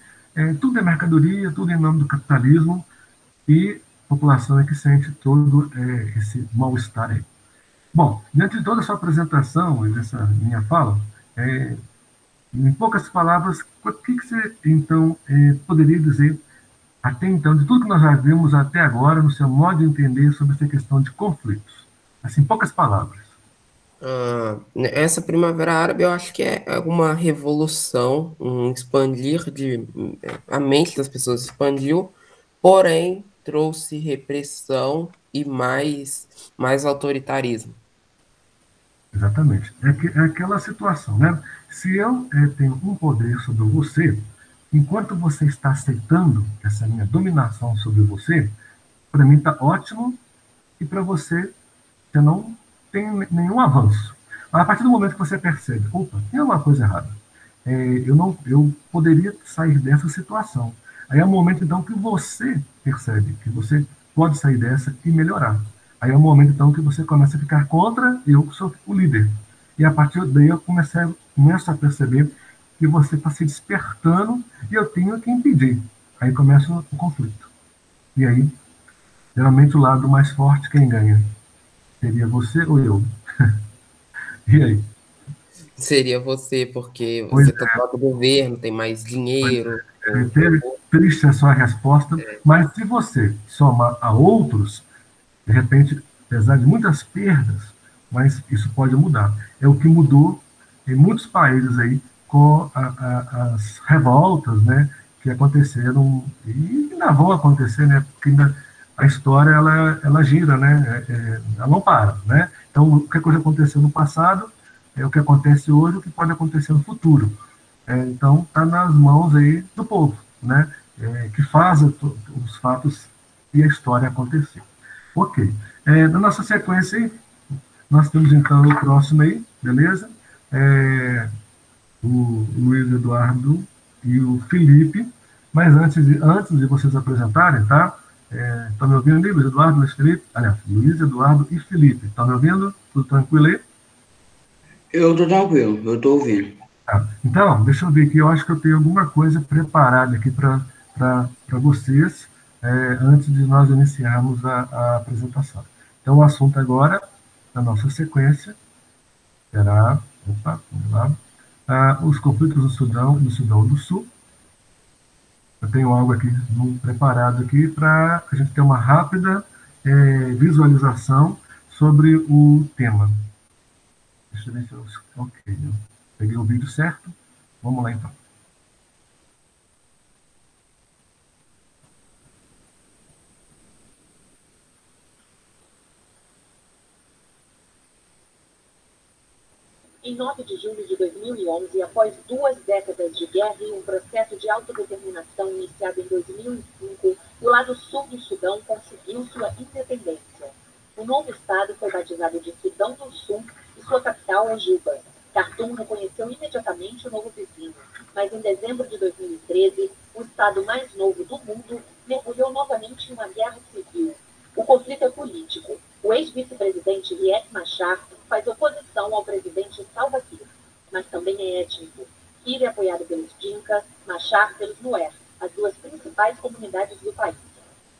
S1: tudo é mercadoria, tudo em nome do capitalismo, e a população é que sente todo esse mal-estar aí. Bom, diante de toda a sua apresentação e dessa minha fala, em poucas palavras, o que você, então, poderia dizer, até então, de tudo que nós já vimos até agora, no seu modo de entender sobre essa questão de conflitos? Assim, em poucas palavras.
S5: Essa Primavera Árabe eu acho que é uma revolução, um expandir a mente das pessoas expandiu, porém trouxe repressão e mais autoritarismo.
S1: Exatamente. É aquela situação, né? Se eu tenho um poder sobre você, enquanto você está aceitando essa minha dominação sobre você, para mim está ótimo, e para você não tem nenhum avanço. Mas a partir do momento que você percebe, opa, tem alguma coisa errada, eu poderia sair dessa situação. Aí é o momento, então, que você percebe que você pode sair dessa e melhorar. Aí é o momento, então, que você começa a ficar contra eu, que sou o líder. E a partir daí eu começo a perceber que você está se despertando e eu tenho que impedir. Aí começa o conflito. E aí, geralmente, o lado mais forte, quem ganha? Seria você ou eu? E aí?
S5: Seria você, porque
S1: Pois
S5: você está do lado do governo, tem mais dinheiro,
S1: Triste a sua resposta, mas se você somar a outros, de repente, apesar de muitas perdas, mas isso pode mudar. É o que mudou em muitos países aí com as revoltas, né, que aconteceram e ainda vão acontecer, né, porque ainda a história ela gira, né, ela não para, né. Então, o que aconteceu no passado é o que acontece hoje, o que pode acontecer no futuro. Então, está nas mãos aí do povo, né, que faz os fatos e a história acontecer. Ok. Na nossa sequência aí, nós temos então o próximo aí, beleza? O Luiz Eduardo e o Felipe. Mas antes de vocês apresentarem, tá? Estão me ouvindo aí, Luiz Eduardo, Luiz Felipe? Aliás, Luiz Eduardo e Felipe. Estão me ouvindo? Tudo tranquilo aí?
S2: Eu tô tranquilo, eu tô ouvindo.
S1: Tá. Então, deixa eu ver aqui, eu acho que eu tenho alguma coisa preparada aqui para vocês, antes de nós iniciarmos a apresentação. Então, o assunto agora, na nossa sequência, será, vamos lá, os conflitos do Sudão e do Sudão do Sul. Eu tenho algo aqui preparado aqui para a gente ter uma rápida visualização sobre o tema. Deixa eu ver se eu... Ok, eu peguei o vídeo certo. Vamos lá, então.
S6: Em 9 de julho de 2011, após 2 décadas de guerra e um processo de autodeterminação iniciado em 2005, o lado sul do Sudão conseguiu sua independência. O novo estado foi batizado de Sudão do Sul e sua capital é Juba. Khartoum reconheceu imediatamente o novo vizinho, mas em dezembro de 2013, o estado mais novo do mundo mergulhou novamente em uma guerra civil. O conflito é político. O ex-vice-presidente Riek Machar faz oposição ao presidente Salva Kiir, mas também é étnico. Kiir é apoiado pelos Dinka, Machar pelos Nuer, as duas principais comunidades do país.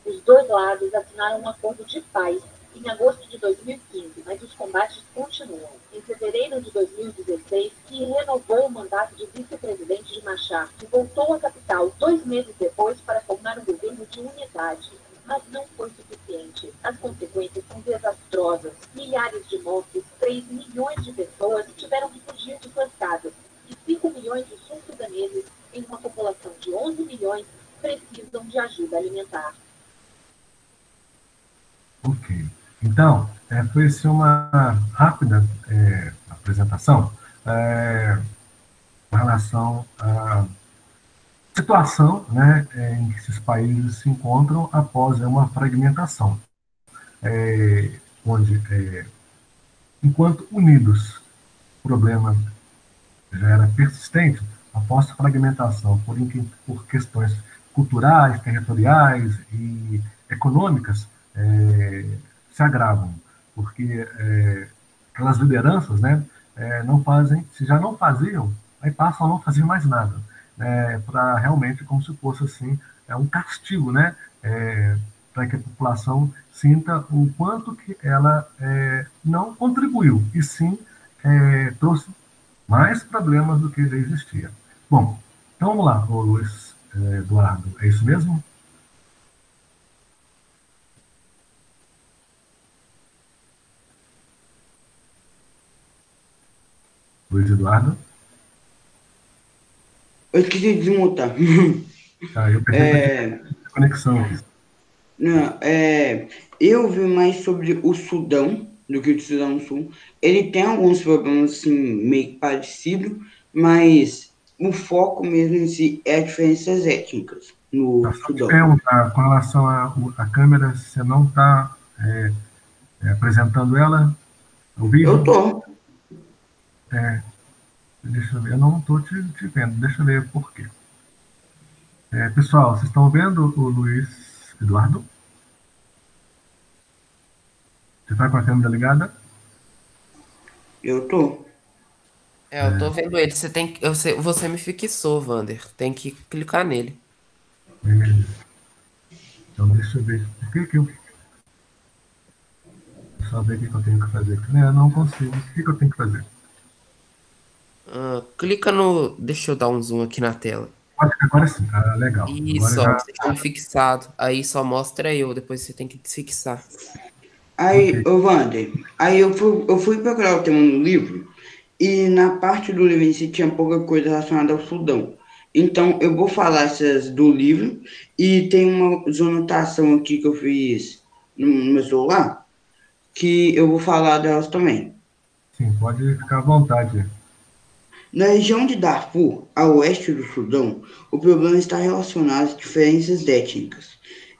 S6: Os dois lados assinaram um acordo de paz em agosto de 2015, mas os combates continuam. Em fevereiro de 2016, Kiir renovou o mandato de vice-presidente de Machar, que voltou à capital 2 meses depois para formar um governo de unidade. Mas não foi suficiente. As consequências são desastrosas. Milhares de mortes, 3 milhões de pessoas tiveram que fugir de suas casas e 5 milhões de sul-sudaneses, em uma população de 11 milhões, precisam de ajuda alimentar.
S1: Ok. Então, foi uma rápida apresentação com relação à situação, né, em que esses países se encontram após uma fragmentação, onde, enquanto unidos, o problema já era persistente, após a fragmentação por questões culturais, territoriais e econômicas, se agravam, porque aquelas lideranças, né, não fazem, se já não faziam, aí passam a não fazer mais nada, para realmente como se fosse assim, um castigo, né, para que a população sinta o quanto que ela não contribuiu, e sim trouxe mais problemas do que já existia. Bom, então vamos lá, Luiz Eduardo, é isso mesmo? Luiz Eduardo?
S2: Eu esqueci de desmutar.
S1: Eu perdi a conexão aqui.
S2: Não, eu vi mais sobre o Sudão do que o Sudão do Sul. Ele tem alguns problemas assim, meio parecidos, mas o foco mesmo em si é diferenças étnicas no Sudão.
S1: Perguntar, com relação à câmera, você não está apresentando ela? O vídeo?
S2: Eu tô.
S1: Deixa eu ver, eu não estou te vendo, deixa eu ver por quê. Pessoal, vocês estão vendo o Luiz Eduardo? Você está com a câmera ligada?
S2: Eu tô.
S5: Eu tô vendo ele. Você me fixou, Wander. Tem que clicar nele.
S1: Beleza. Então deixa eu ver. Por que eu... Só ver o que eu tenho que fazer. Eu não consigo. O que eu tenho que fazer?
S5: Clica no... Deixa eu dar um zoom aqui na tela.
S1: Agora sim, legal. Agora
S5: Isso, ó,
S1: já.
S5: você tinha fixado. Aí só mostra eu, depois você tem que desfixar.
S2: Aí,
S1: Ok.
S2: ô Wander, aí eu fui procurar o tema no livro e na parte do livro em si tinha pouca coisa relacionada ao Sudão. Então eu vou falar essas do livro e tem uma anotação aqui que eu fiz no meu celular que eu vou falar delas também.
S1: Sim, pode ficar à vontade.
S2: Na região de Darfur, a oeste do Sudão, o problema está relacionado às diferenças étnicas.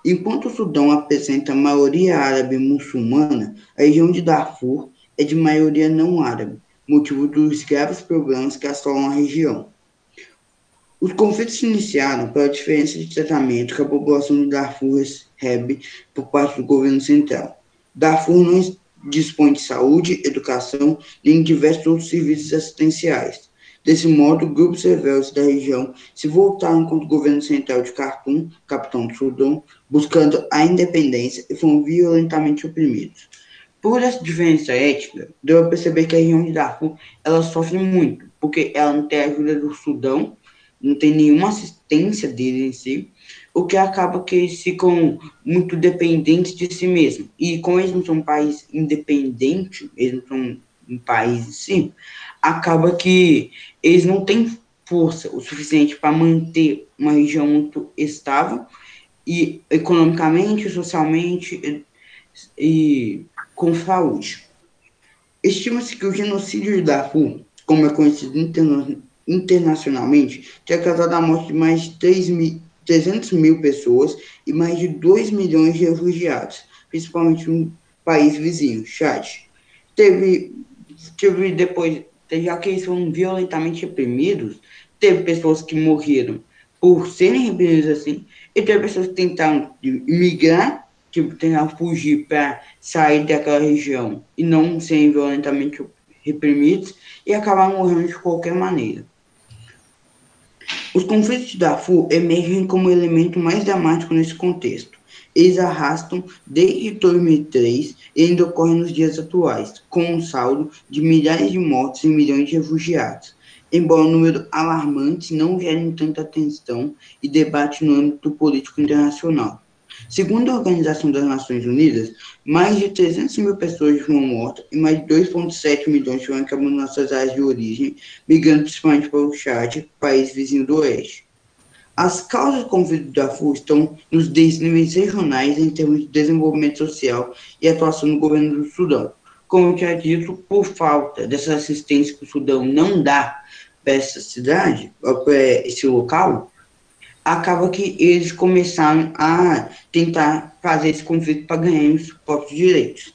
S2: Enquanto o Sudão apresenta maioria árabe muçulmana, a região de Darfur é de maioria não árabe, motivo dos graves problemas que assolam a região. Os conflitos se iniciaram pela diferença de tratamento que a população de Darfur recebe por parte do governo central. Darfur não dispõe de saúde, educação, nem de diversos outros serviços assistenciais. Desse modo, grupos rebeldes da região se voltaram contra o governo central de Khartoum, capitão do Sudão, buscando a independência e foram violentamente oprimidos. Por essa diferença étnica, deu a perceber que a região de Darfur ela sofre muito, porque ela não tem a ajuda do Sudão, não tem nenhuma assistência dele em si, o que acaba que eles ficam muito dependentes de si mesmos. E como eles não são um país independente, eles não são um país em si, acaba que eles não têm força o suficiente para manter uma região muito estável e economicamente, socialmente e com saúde. Estima-se que o genocídio de Darfur, como é conhecido internacionalmente, tenha causado a morte de mais de 300 mil pessoas e mais de 2 milhões de refugiados, principalmente no país vizinho, Chad. Teve, teve depois, já que eles foram violentamente reprimidos, teve pessoas que morreram por serem reprimidos assim, e teve pessoas que tentaram migrar, tipo, tentaram fugir para sair daquela região e não serem violentamente reprimidos e acabaram morrendo de qualquer maneira. Os conflitos de Darfur emergem como elemento mais dramático nesse contexto. Eles arrastam desde 2003 e ainda ocorrem nos dias atuais, com um saldo de milhares de mortes e milhões de refugiados, embora o número alarmante não gere tanta atenção e debate no âmbito político internacional. Segundo a Organização das Nações Unidas, mais de 300 mil pessoas foram mortas e mais de 2,7 milhões foram abandonando suas áreas de origem, migrando principalmente para o Chad, país vizinho do Oeste. As causas do conflito do Darfur estão nos desníveis regionais em termos de desenvolvimento social e atuação do governo do Sudão. Como eu tinha dito, por falta dessa assistência que o Sudão não dá para essa cidade, para esse local, acaba que eles começaram a tentar fazer esse conflito para ganhar os próprios direitos.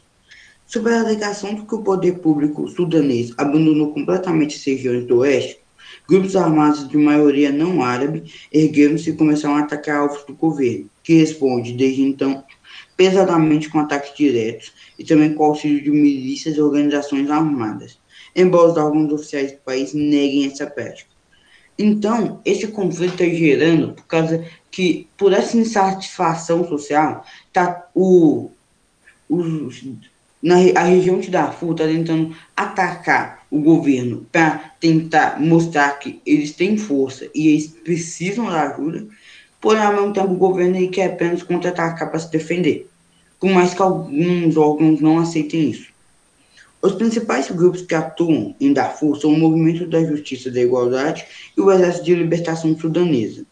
S2: Sobre a alegação de que o poder público sudanês abandonou completamente as regiões do oeste, grupos armados de maioria não árabe ergueram-se e começaram a atacar alvos do governo, que responde, desde então, pesadamente com ataques diretos e também com auxílio de milícias e organizações armadas, embora os órgãos oficiais do país neguem essa prática. Então, esse conflito está gerando por causa que, por essa insatisfação social, tá a região de Darfur está tentando atacar o governo para tentar mostrar que eles têm força e eles precisam da ajuda, porém, ao mesmo tempo, o governo ele quer apenas contra-atacar para se defender, por mais que alguns órgãos não aceitem isso. Os principais grupos que atuam em Darfur são o Movimento da Justiça e da Igualdade e o Exército de Libertação Sudanesa.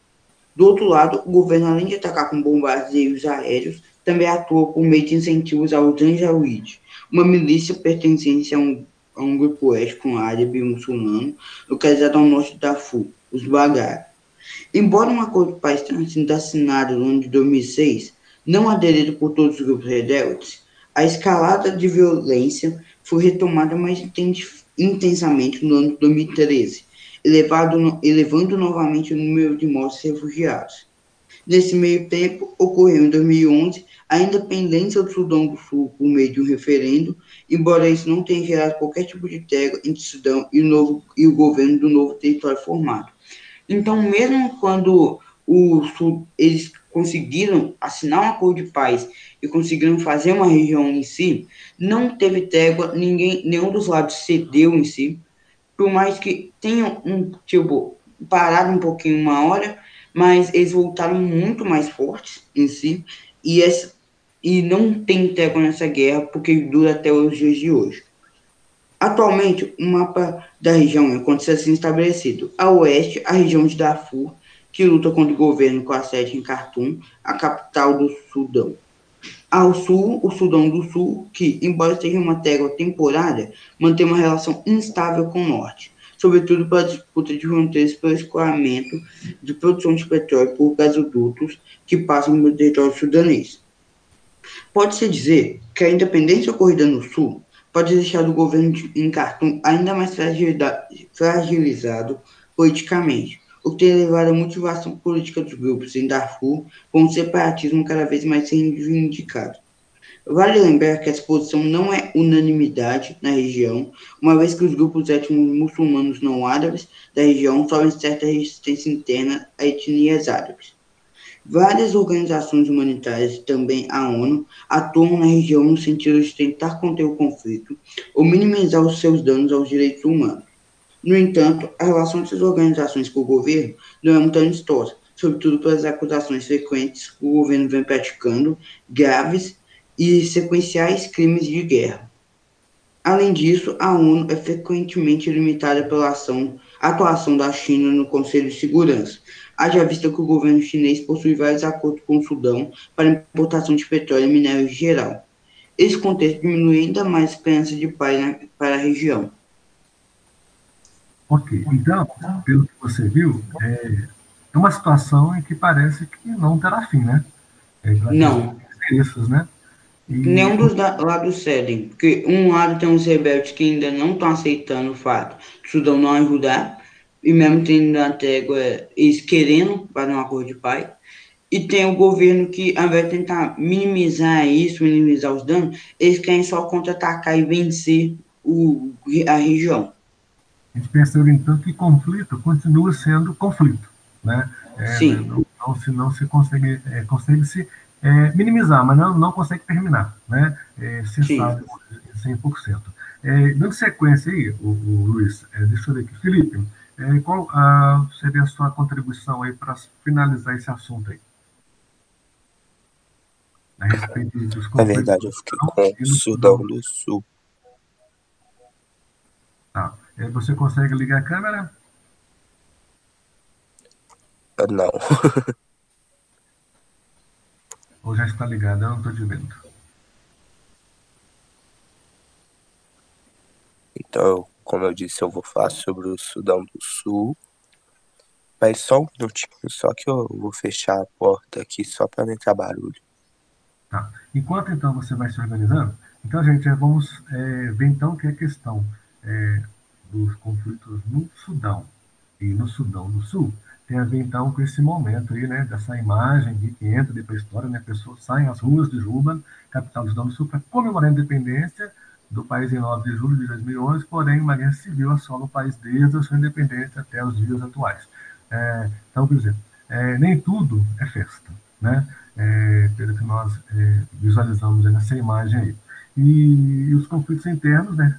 S2: Do outro lado, o governo, além de atacar com bombardeios aéreos, também atua por meio de incentivos ao Janjaweed, uma milícia pertencente a um grupo étnico árabe muçulmano localizado ao norte de Darfur, os Bagar. Embora um acordo de paz tenha sido assinado no ano de 2006, não aderido por todos os grupos rebeldes, a escalada de violência foi retomada mais intensamente no ano de 2013, elevando novamente o número de mortos e refugiados. Nesse meio tempo, ocorreu em 2011 a independência do Sudão do Sul por meio de um referendo, embora isso não tenha gerado qualquer tipo de trégua entre o Sudão e o governo do novo território formado. Então, mesmo quando eles conseguiram assinar um acordo de paz e conseguiram fazer uma região em si, não teve trégua, nenhum dos lados cedeu em si, por mais que tenham pararam um pouquinho uma hora, mas eles voltaram muito mais fortes em si, e não tem trégua nessa guerra, porque dura até os dias de hoje. Atualmente, o mapa da região encontra-se assim estabelecido. A oeste, a região de Darfur, que luta contra o governo com a sede em Khartoum, a capital do Sudão. Ao sul, o Sudão do Sul, que, embora seja uma trégua temporária, mantém uma relação instável com o norte, sobretudo pela disputa de fronteiras pelo escoamento de produção de petróleo por gasodutos que passam pelo território sudanês. Pode-se dizer que a independência ocorrida no sul pode deixar o governo em Khartoum ainda mais fragilizado politicamente, o que tem levado à motivação política dos grupos em Darfur com o separatismo cada vez mais reivindicado. Vale lembrar que essa posição não é unanimidade na região, uma vez que os grupos étnicos muçulmanos não árabes da região sofrem certa resistência interna a etnias árabes. Várias organizações humanitárias, também a ONU, atuam na região no sentido de tentar conter o conflito ou minimizar os seus danos aos direitos humanos. No entanto, a relação dessas organizações com o governo não é muito amistosa, sobretudo pelas acusações frequentes que o governo vem praticando, graves e sequenciais crimes de guerra. Além disso, a ONU é frequentemente limitada pela atuação da China no Conselho de Segurança, haja vista que o governo chinês possui vários acordos com o Sudão para importação de petróleo e minério em geral. Esse contexto diminui ainda mais a esperança de paz para a região.
S1: Ok, então, pelo que você viu, é uma situação em que parece que não terá fim, né?
S2: Não.
S1: Interesses, né?
S2: Nenhum dos lados cedem, porque um lado tem os rebeldes que ainda não estão aceitando o fato de o Sudão não ajudar, e mesmo tendo a trégua, eles querendo para um acordo de paz, e tem o governo que, ao invés de tentar minimizar isso, minimizar os danos, eles querem só contra-atacar e vencer a região.
S1: A gente percebe, então, que conflito continua sendo conflito, né?
S2: Sim.
S1: Não se consegue, consegue-se minimizar, mas não consegue terminar, né? Cessar 100%. Dando sequência aí, o Luiz, deixa eu ver aqui. Felipe, qual seria a sua contribuição aí para finalizar esse assunto aí? A respeito dos conflitos.
S5: Na verdade, eu fiquei com o Sudão do Sul.
S1: Tá. Você consegue ligar a câmera?
S5: Não.
S1: Ou já está ligada? Eu não estou te vendo.
S5: Então, como eu disse, eu vou falar sobre o Sudão do Sul. Mas só um minutinho, só que eu vou fechar a porta aqui só para não entrar barulho.
S1: Tá. Enquanto, então, você vai se organizando, então, gente, vamos ver, então, que a questão dos conflitos no Sudão e no Sudão do Sul tem a ver, então, com esse momento aí, né, dessa imagem que entra depois para a história, né, pessoas saem às ruas de Juba, capital do Sudão do Sul, para comemorar a independência do país em 9 de julho de 2011, porém, uma guerra civil assola o país desde a sua independência até os dias atuais. Então, por exemplo, nem tudo é festa, né? Pelo que nós visualizamos nessa imagem aí. E os conflitos internos, né,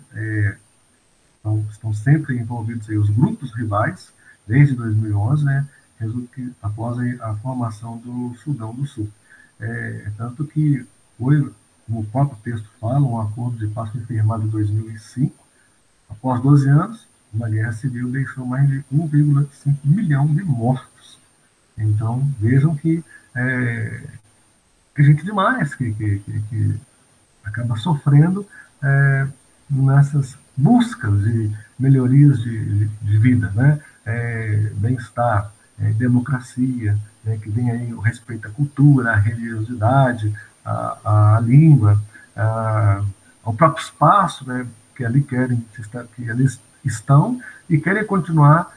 S1: estão sempre envolvidos aí os grupos rivais, desde 2011, né, após a formação do Sudão do Sul. Tanto que foi, como o próprio texto fala, um acordo de paz foi firmado em 2005, após 12 anos, uma guerra civil deixou mais de 1,5 milhão de mortos. Então, vejam que tem gente demais que acaba sofrendo nessas buscas de melhorias de vida, né? Bem-estar, democracia, né? Que vem aí o respeito à cultura, à religiosidade, à língua, ao próprio espaço, né? Que ali que ali estão e querem continuar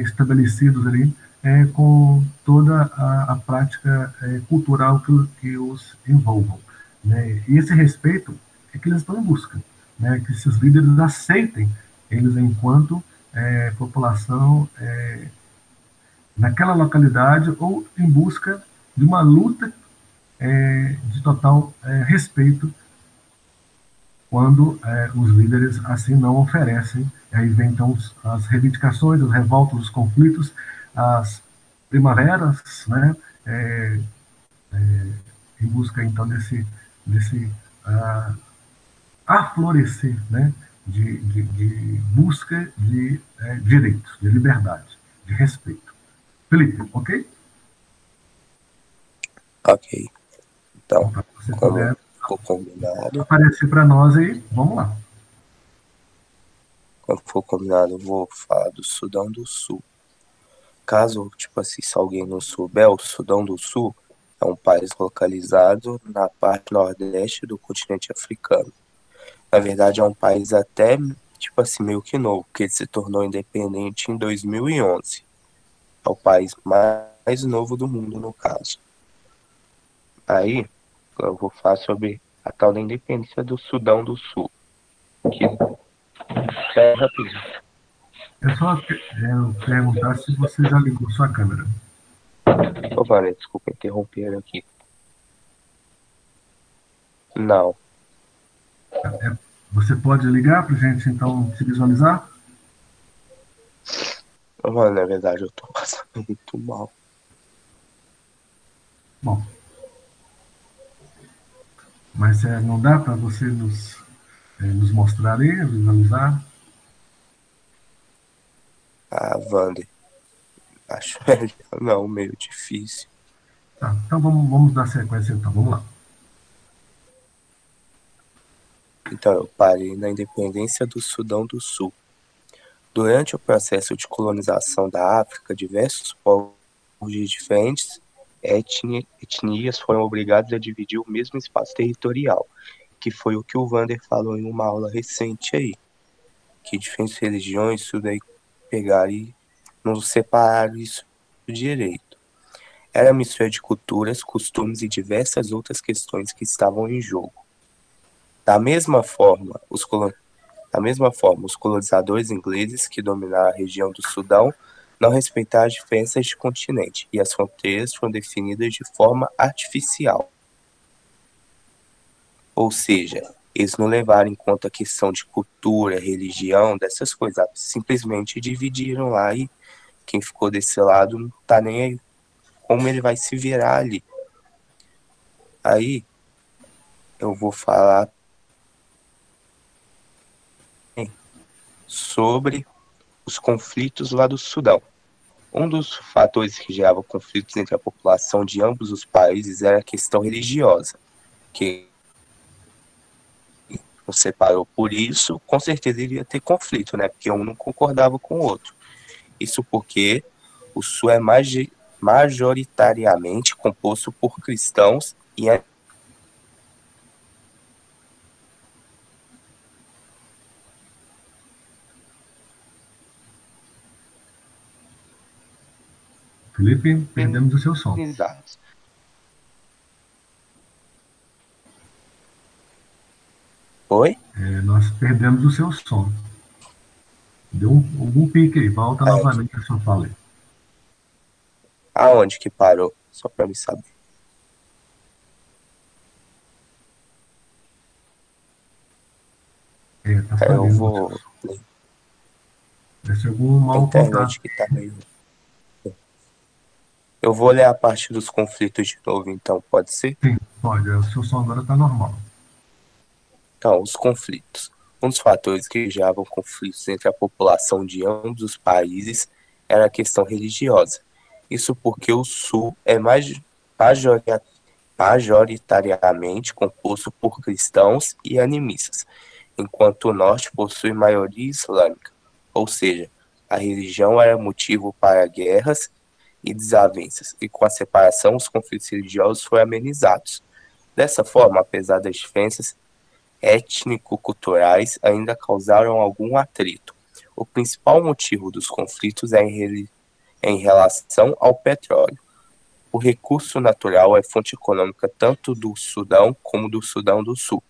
S1: estabelecidos ali com toda a prática cultural que os envolvam, né? E esse respeito é que eles estão em busca, né? Que esses líderes aceitem eles enquanto população naquela localidade ou em busca de uma luta de total respeito quando os líderes assim não oferecem. Aí vem então as reivindicações, as revoltas, os conflitos, as primaveras, né, em busca então desse aflorescer, né, de busca de direitos, de liberdade, de respeito. Felipe, ok?
S5: Ok. Então,
S1: Então, se você
S5: como
S1: puder
S5: for combinado,
S1: aparecer para nós aí, vamos lá.
S5: eu vou falar do Sudão do Sul. Caso, tipo assim, se alguém não souber, o Sudão do Sul é um país localizado na parte nordeste do continente africano. Na verdade, é um país até, tipo assim, meio que novo, porque ele se tornou independente em 2011. É o país mais novo do mundo, no caso. Aí, eu vou falar sobre a tal da independência do Sudão do Sul. Que é rapidinho.
S1: É só perguntar se você já ligou sua câmera.
S5: Ô, Vânia, desculpa interromper aqui. Não.
S1: Você pode ligar para a gente, então, se visualizar?
S5: Mano, na verdade, eu tô passando muito mal.
S1: Bom. Mas não dá para você nos mostrar aí, visualizar?
S5: Ah, Wander, acho não, meio difícil.
S1: Tá, então vamos dar sequência, então. Vamos lá.
S5: Então, eu parei na independência do Sudão do Sul. Durante o processo de colonização da África, diversos povos de diferentes etnias foram obrigados a dividir o mesmo espaço territorial, que foi o que o Wander falou em uma aula recente aí, que diferentes religiões, isso daí pegaram e não separaram isso direito. Era mistura de culturas, costumes e diversas outras questões que estavam em jogo. Da mesma forma, os colonizadores ingleses que dominaram a região do Sudão não respeitaram as diferenças de continente e as fronteiras foram definidas de forma artificial. Ou seja, eles não levaram em conta a questão de cultura, religião, dessas coisas. Simplesmente dividiram lá e quem ficou desse lado não tá nem aí como ele vai se virar ali. Aí eu vou falar sobre os conflitos lá do Sudão. Um dos fatores que gerava conflitos entre a população de ambos os países era a questão religiosa, que não separou por isso, com certeza iria ter conflito, né? Porque um não concordava com o outro. Isso porque o Sul é majoritariamente composto por cristãos e
S1: Felipe, perdemos o seu som.
S5: animenizados. Oi?
S1: Nós perdemos o seu som. Deu algum pique aí. Volta novamente a sua fala aí.
S5: Aonde que parou? Só para me saber.
S1: Tá falhando.
S5: Eu vou.
S1: Deve ser algum
S5: A
S1: mau
S5: internet
S1: contato.
S5: que tá meio. Eu vou ler a parte dos conflitos de novo, então, pode ser?
S1: Sim, pode. O seu som agora está normal.
S5: Então, os conflitos. Um dos fatores que geravam conflitos entre a população de ambos os países era a questão religiosa. Isso porque o Sul é majoritariamente composto por cristãos e animistas, enquanto o Norte possui maioria islâmica, ou seja, a religião era motivo para guerras e desavenças, e com a separação os conflitos religiosos foram amenizados. Dessa forma, apesar das diferenças étnico-culturais, ainda causaram algum atrito. O principal motivo dos conflitos é em relação ao petróleo. O recurso natural é fonte econômica tanto do Sudão como do Sudão do Sul.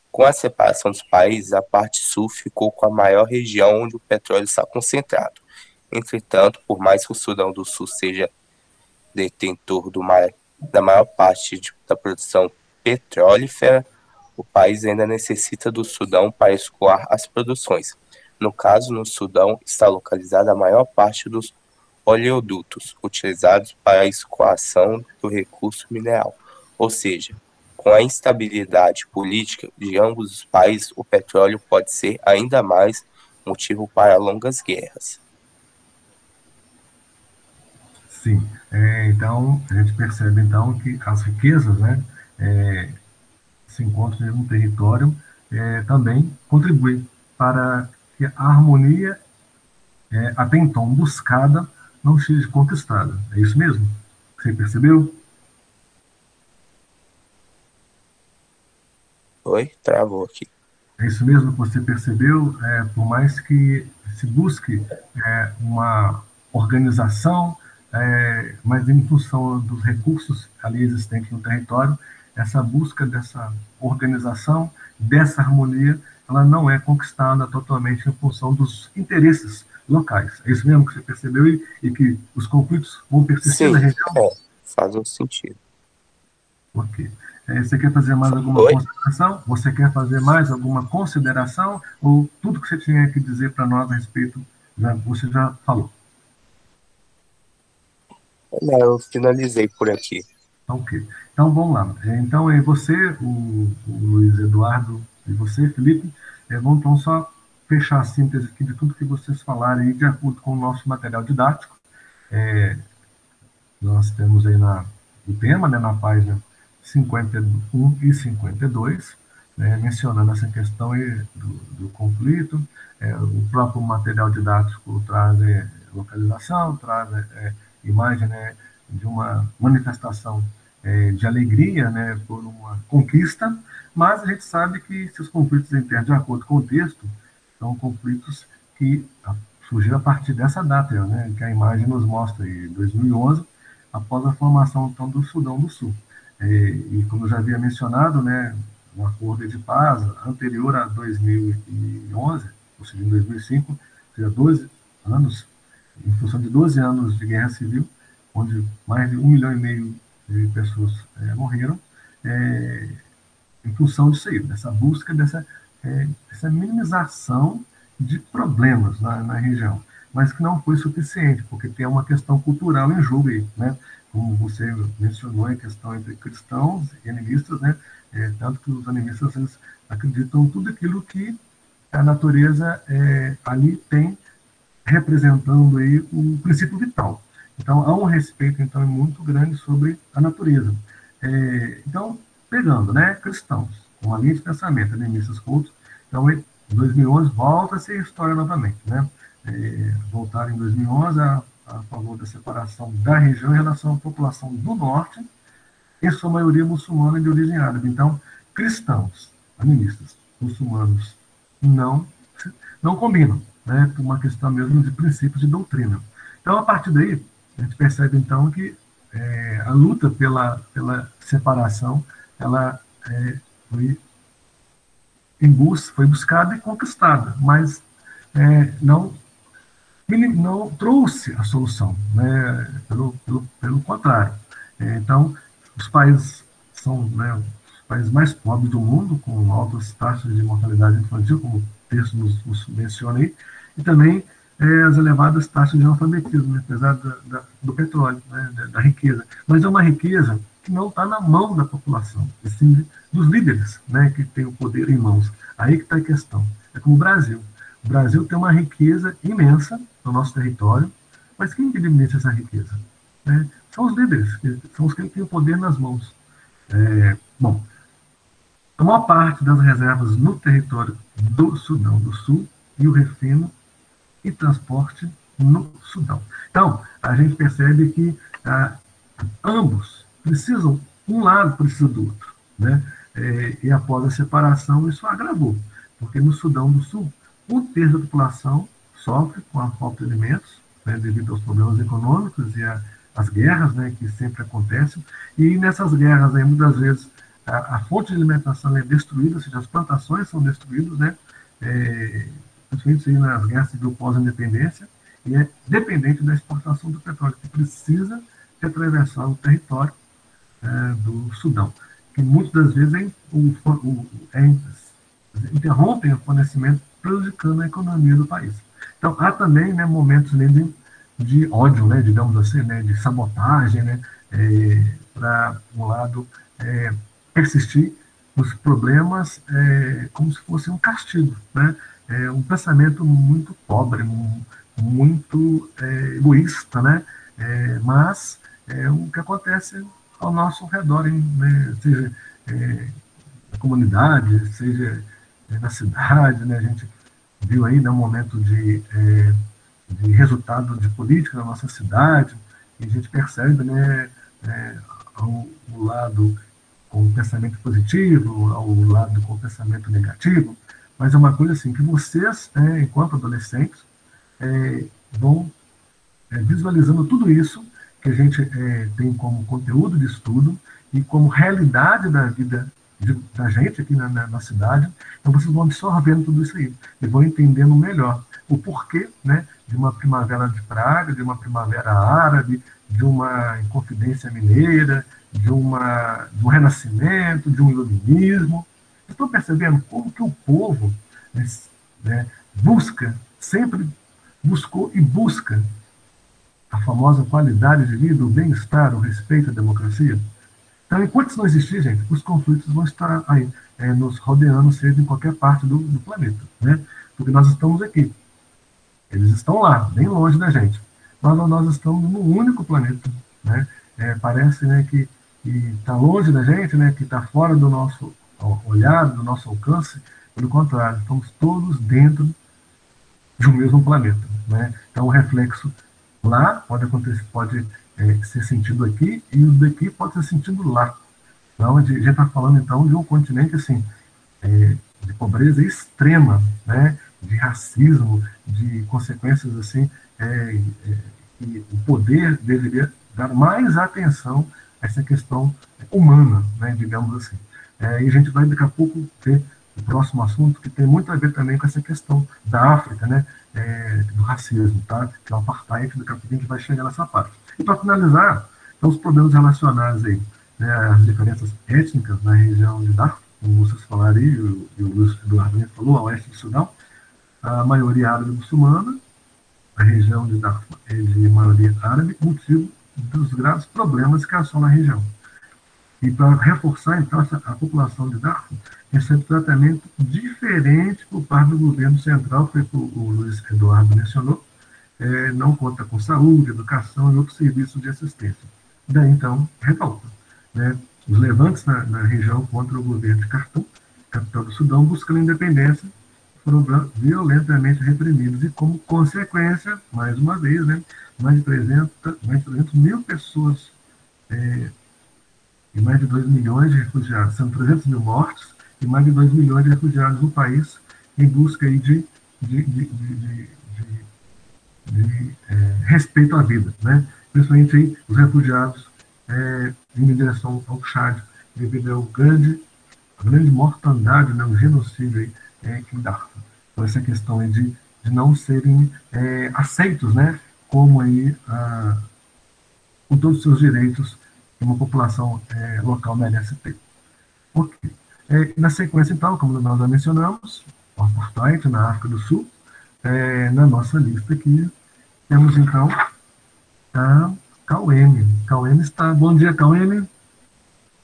S5: Com a separação dos países, a parte sul ficou com a maior região onde o petróleo está concentrado. Entretanto, por mais que o Sudão do Sul seja detentor da maior parte da produção petrolífera,
S7: o país ainda necessita do Sudão para escoar as produções. No caso, no Sudão está localizada a maior parte dos oleodutos utilizados para a escoação do recurso mineral. Ou seja, com a instabilidade política de ambos os países, o petróleo pode ser ainda mais motivo para longas guerras.
S1: Sim, então a gente percebe então que as riquezas, né, se encontram em um território, também contribui para que a harmonia até então buscada não seja conquistada. É isso mesmo? Você percebeu?
S7: Oi? Travou aqui.
S1: É isso mesmo que você percebeu? Por mais que se busque uma organização, mas em função dos recursos ali existentes no território, essa busca dessa organização, dessa harmonia, ela não é conquistada totalmente em função dos interesses locais. É isso mesmo que você percebeu e que os conflitos vão persistir
S7: Sim,
S1: na região?
S7: faz um sentido.
S1: Ok. Você quer fazer mais alguma consideração? Você quer fazer mais alguma consideração? Ou tudo que você tinha que dizer para nós a respeito, você já falou?
S7: Não, eu finalizei por aqui.
S1: Ok. Então, vamos lá. Então, você, o Luiz Eduardo e você, Felipe, vão então só fechar a síntese aqui de tudo que vocês falarem aí, de acordo com o nosso material didático. Nós temos aí o tema, né, na página 51 e 52, mencionando essa questão aí do conflito. O próprio material didático traz localização, traz imagem, né, de uma manifestação de alegria, né, por uma conquista, mas a gente sabe que esses conflitos internos, de acordo com o texto, são conflitos que surgiram a partir dessa data, né, que a imagem nos mostra, em 2011, após a formação então, do Sudão do Sul. E como eu já havia mencionado, né, um acordo de paz anterior a 2011, ou seja, em 2005, ou seja, 12 anos, em função de 12 anos de guerra civil, onde mais de 1,5 milhão de pessoas morreram, em função disso aí, dessa busca, dessa minimização de problemas na região, mas que não foi suficiente, porque tem uma questão cultural em jogo aí, né? Como você mencionou, a questão entre cristãos e animistas, né? Tanto que os animistas eles acreditam em tudo aquilo que a natureza ali tem, representando aí o princípio vital. Então, há um respeito então muito grande sobre a natureza. Então, pegando, né, cristãos, com a linha de pensamento, animistas com outros, então, em 2011, volta-se a história novamente, né? Voltaram em 2011 a favor da separação da região em relação à população do norte, em sua maioria muçulmana de origem árabe. Então, cristãos, animistas, muçulmanos, não combinam, né, por uma questão mesmo de princípios de doutrina. Então, a partir daí, a gente percebe, então, que a luta pela separação, ela foi buscada e conquistada, mas não trouxe a solução, né, pelo contrário. Então, os países são, né, os países mais pobres do mundo, com altas taxas de mortalidade infantil, como o texto nos menciona aí, e também as elevadas taxas de analfabetismo, né, apesar do petróleo, né, da riqueza. Mas é uma riqueza que não está na mão da população, assim, dos líderes, né, que têm o poder em mãos. Aí que está a questão. É como o Brasil. O Brasil tem uma riqueza imensa no nosso território, mas quem administra essa riqueza? São os líderes, são os que têm o poder nas mãos. Bom, a maior parte das reservas no território do Sudão do Sul e o refino e transporte no Sudão. Então, a gente percebe que ambos precisam, um lado precisa do outro, né? E após a separação, isso agravou, porque no Sudão do Sul, 1/3 da população sofre com a falta de alimentos, né, devido aos problemas econômicos e às guerras, né, que sempre acontecem, e nessas guerras, aí, muitas vezes, a fonte de alimentação é destruída, ou seja, as plantações são destruídas, né, principalmente nas guerras civil pós-independência, e é dependente da exportação do petróleo, que precisa de atravessar o território do Sudão, que muitas das vezes interrompem o fornecimento, prejudicando a economia do país. Então, há também, né, momentos, né, de ódio, né, digamos assim, né, de sabotagem, né, para um lado persistir nos problemas como se fosse um castigo, né, um pensamento muito pobre, muito egoísta, né, mas o que acontece ao nosso redor, né, seja na comunidade, seja na cidade, né, a gente viu aí, né, um momento de resultado de política na nossa cidade, e a gente percebe, né, ao lado com o pensamento positivo, ao lado com o pensamento negativo, mas é uma coisa assim, que vocês, enquanto adolescentes, vão visualizando tudo isso que a gente tem como conteúdo de estudo e como realidade da vida da gente aqui na cidade. Então vocês vão absorvendo tudo isso aí e vão entendendo melhor o porquê, né, de uma primavera de Praga, de uma primavera árabe, de uma Inconfidência Mineira, de um renascimento, de um iluminismo. Estão percebendo como que o povo, né, sempre buscou e busca a famosa qualidade de vida, o bem-estar, o respeito à democracia? Então, enquanto isso não existir, gente, os conflitos vão estar aí, nos rodeando, seja em qualquer parte do planeta, né? Porque nós estamos aqui. Eles estão lá, bem longe da gente. Mas nós estamos num único planeta, né? Parece, né, que está longe da gente, né, que está fora do nosso olhar, do nosso alcance. Pelo contrário, estamos todos dentro de um mesmo planeta, né? Então, o reflexo lá pode acontecer, pode ser sentido aqui, e o daqui pode ser sentido lá. Então, a gente está falando, então, de um continente, assim, de pobreza extrema, né, de racismo, de consequências, assim, que o poder deveria dar mais atenção a essa questão humana, né, digamos assim. E a gente vai, daqui a pouco, ter o próximo assunto, que tem muito a ver também com essa questão da África, né, do racismo, tá? Que é o apartheid, daqui a pouco a gente vai chegar nessa parte. E para finalizar, então, os problemas relacionados aí, né, às diferenças étnicas na região de Darfur, como vocês falaram aí, e o Luiz Eduardo falou, a oeste do Sudão, a maioria árabe muçulmana, a região de Darfur é de maioria árabe, motivo dos graves problemas que assolam a região. E para reforçar, então, a população de Darfur recebe tratamento diferente por parte do governo central, que o Luiz Eduardo mencionou, não conta com saúde, educação e outros serviços de assistência. Daí, então, revolta, né? Os levantes na região contra o governo de Khartoum, capital do Sudão, buscando a independência, foram violentamente reprimidos e, como consequência, mais uma vez, né, mais de 300 mil pessoas e mais de 2 milhões de refugiados, são 300 mil mortes e mais de 2 milhões de refugiados no país em busca aí de respeito à vida, né? Principalmente aí os refugiados indo em direção ao Chad, devido à grande mortandade, né, o genocídio aí, que dá. Então, essa questão aí de não serem aceitos, né, como aí, com todos os seus direitos que uma população local merece ter. Ok. Na sequência, então, como nós já mencionamos, o apartheid na África do Sul, na nossa lista aqui, temos, então, a Cauene. Cauene está... Bom dia, Cauene.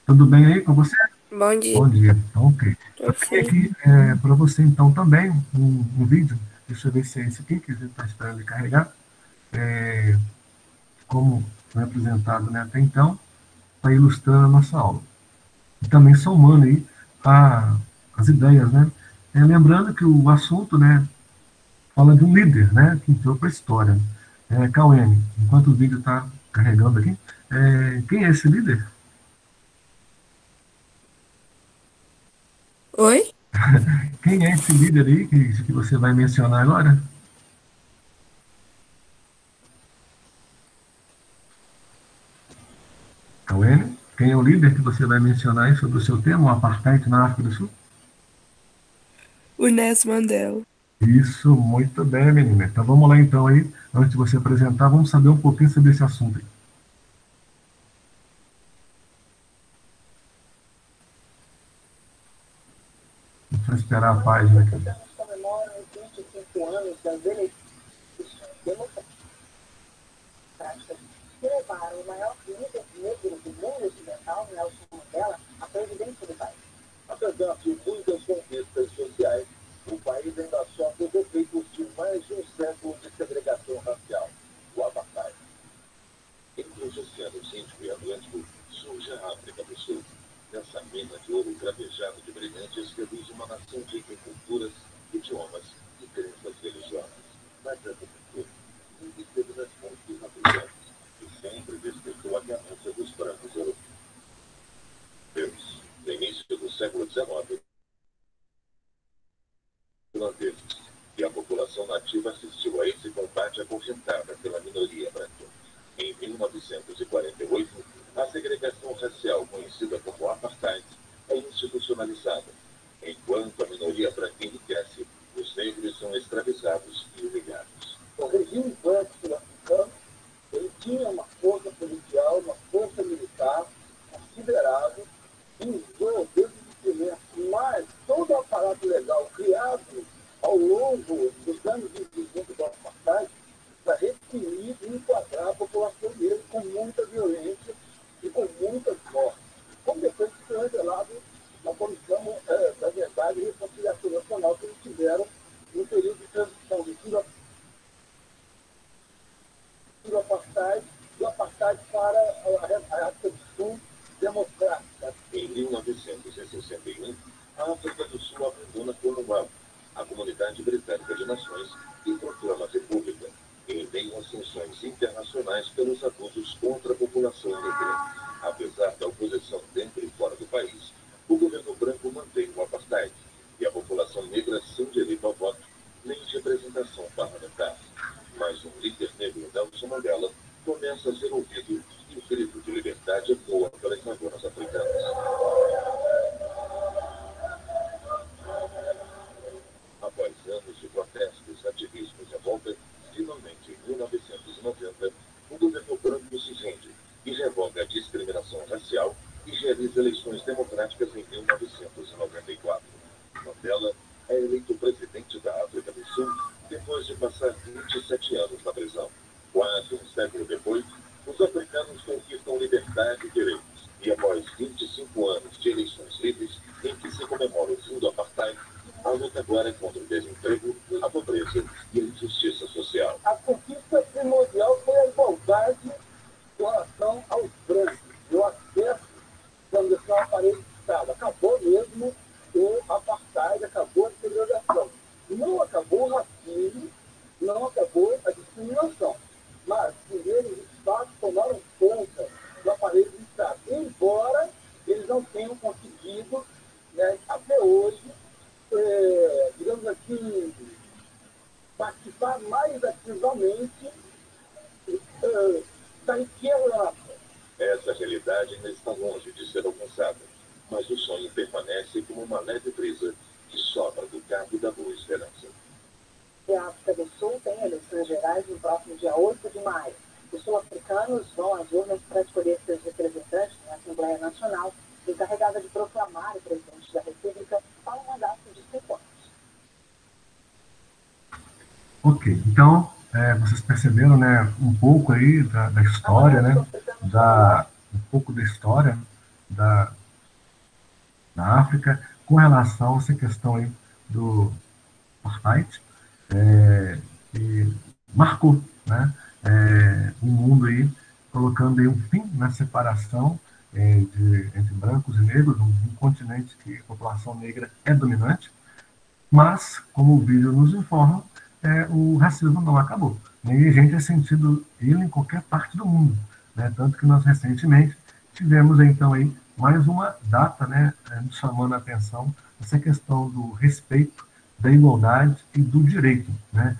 S1: Tudo bem aí com você?
S5: Bom dia.
S1: Bom dia. Então, ok. Eu tenho aqui para você, então, também um vídeo. Deixa eu ver se é esse aqui, que a gente está esperando ele carregar. Como foi apresentado, né, até então, está ilustrando a nossa aula. E também somando aí as ideias, né? Lembrando que o assunto, né, fala de um líder, né, que entrou para a história. Cauene, enquanto o vídeo está carregando aqui, quem é esse líder?
S5: Oi?
S1: Quem é esse líder aí que você vai mencionar agora? Cauene, quem é o líder que você vai mencionar aí sobre o seu tema, o apartheid na África do Sul?
S5: O Nelson Mandela.
S1: Isso, muito bem, menina. Então vamos lá então aí, antes de você apresentar, vamos saber um pouquinho sobre esse assunto aí. esperar a paz, né, cara?
S6: Estamos comemorando os 25 anos das eleições democráticas que levaram o maior líder negro do mundo ocidental, Nelson Mandela, à presidência do país.
S3: Apesar de muitas conquistas sociais, o país ainda sofre os efeitos de mais de um século de segregação racial, o apartheid. Entre os oceanos Índico e Atlântico surge a África do Sul. Essa mina de ouro cravejado de brilhantes reduz uma nação rica em culturas, idiomas e crenças religiosas. Mas essa cultura sempre esteve nas mãos dos africanos e sempre respeitou a ganância dos brancos europeus. No início do século XIX, irlandeses e a população nativa assistiu a esse combate acorrentada pela minoria branca. Em 1948, a segregação racial, conhecida como apartheid, é institucionalizada. Enquanto a minoria branca enriquece, os negros são escravizados e humilhados.
S8: O regime branco sul-africano, ele tinha uma força policial, uma força militar considerável, e usou desde o primeiro, mas todo o aparato legal criado ao longo dos anos de vigência do apartheid para reprimir e enquadrar a população negra com muita violência e com muitas mortes. Como depois foi revelado na Comissão da Verdade e Reconciliação Nacional que eles tiveram no período de transição do apartheid para a África do Sul democrática.
S3: Em 1961, a África do Sul abandona Cornwall, a Comunidade Britânica de Nações, e proclama a República, em meio a sanções internacionais pelos abusos contra a população negra. Apesar da oposição dentro e fora do país, o governo branco mantém o apartheid e a população negra sem direito ao voto nem de representação parlamentar. Mas um líder negro, Nelson Mandela, começa a ser ouvido e o grito de liberdade ecoa pelas lagoas africanas. Após anos de protestos, ativismos e revolta, finalmente, em 1990, o governo branco se rende e revoga a discriminação racial e realiza eleições democráticas em 1994. Mandela é eleito presidente da África do Sul depois de passar 27 anos na prisão. Quase um século depois, os africanos conquistam liberdade e direitos. E após 25 anos de eleições livres, em que se comemora o fim do apartheid, a luta agora é contra o desemprego, a pobreza e a injustiça social.
S8: A conquista primordial foi a igualdade com relação aos brancos, o acesso à condição aparelho de Estado. Acabou mesmo o apartheid, acabou a segregação. Não acabou o racismo, não acabou a discriminação. Mas, primeiro, os Estados tomaram conta do aparelho de Estado, embora eles não tenham conseguido, né, até hoje, digamos assim, participar mais ativamente da riqueza.
S3: Essa realidade ainda está longe de ser alcançada, mas o sonho permanece como uma leve brisa que sopra do cabo da boa esperança.
S6: A África do Sul tem eleições gerais no próximo dia 8 de maio. Os sul-africanos vão às urnas para escolher seus representantes na Assembleia Nacional, encarregada de proclamar o presidente da República para um mandato de 5 anos.
S1: Ok, então, vocês perceberam, né, um pouco aí da história, né, um pouco da história da África com relação a essa questão aí do apartheid, que marcou, né, o mundo aí, colocando aí um fim na separação entre brancos e negros, um continente que a população negra é dominante, mas, como o vídeo nos informa, o racismo não acabou. E a gente é sentido ele em qualquer parte do mundo, né? Tanto que nós recentemente tivemos então aí mais uma data, né, nos chamando a atenção essa questão do respeito, da igualdade e do direito, né?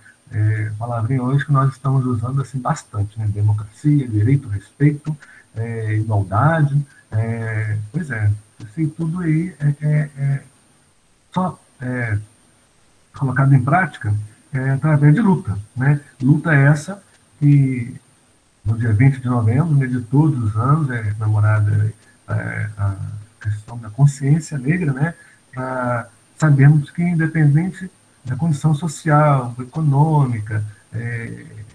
S1: Palavrinha hoje que nós estamos usando assim bastante, né? Democracia, direito, respeito, igualdade, pois é, isso aí tudo aí só colocado em prática através de luta, né? Luta essa que no dia 20 de novembro, né, de todos os anos, é comemorada a questão da consciência negra, né? Para sabemos que, independente da condição social, econômica,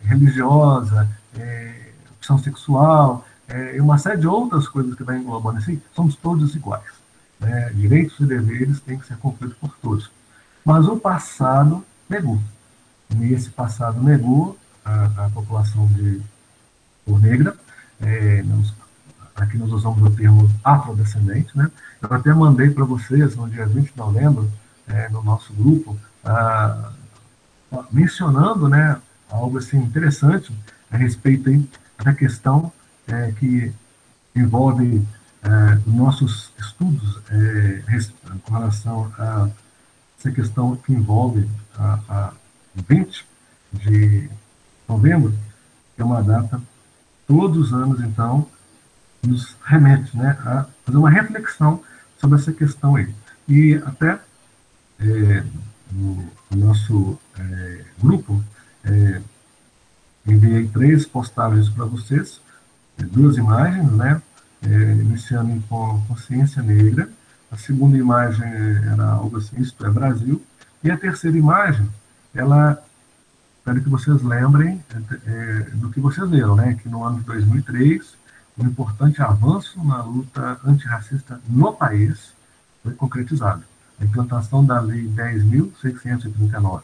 S1: religiosa, opção sexual, e uma série de outras coisas que vai englobando assim, somos todos iguais. Né? Direitos e deveres têm que ser cumpridos por todos. Mas o passado negou. E esse passado negou a população de cor negra. Aqui nós usamos o termo afrodescendente, né? Eu até mandei para vocês, no dia 20 de novembro, no nosso grupo, mencionando, né, algo assim interessante a respeito aí da questão que envolve os nossos estudos com relação a essa questão que envolve a 20 de novembro, que é uma data, todos os anos, então, nos remete, né, a fazer uma reflexão sobre essa questão aí. E até no nosso grupo, enviei 3 postagens para vocês, 2 imagens, né, iniciando com consciência negra. A segunda imagem era algo assim, isto é Brasil. E a terceira imagem, ela, espero que vocês lembrem do que vocês leram, né, que no ano de 2003, um importante avanço na luta antirracista no país foi concretizado. A implantação da Lei 10.639.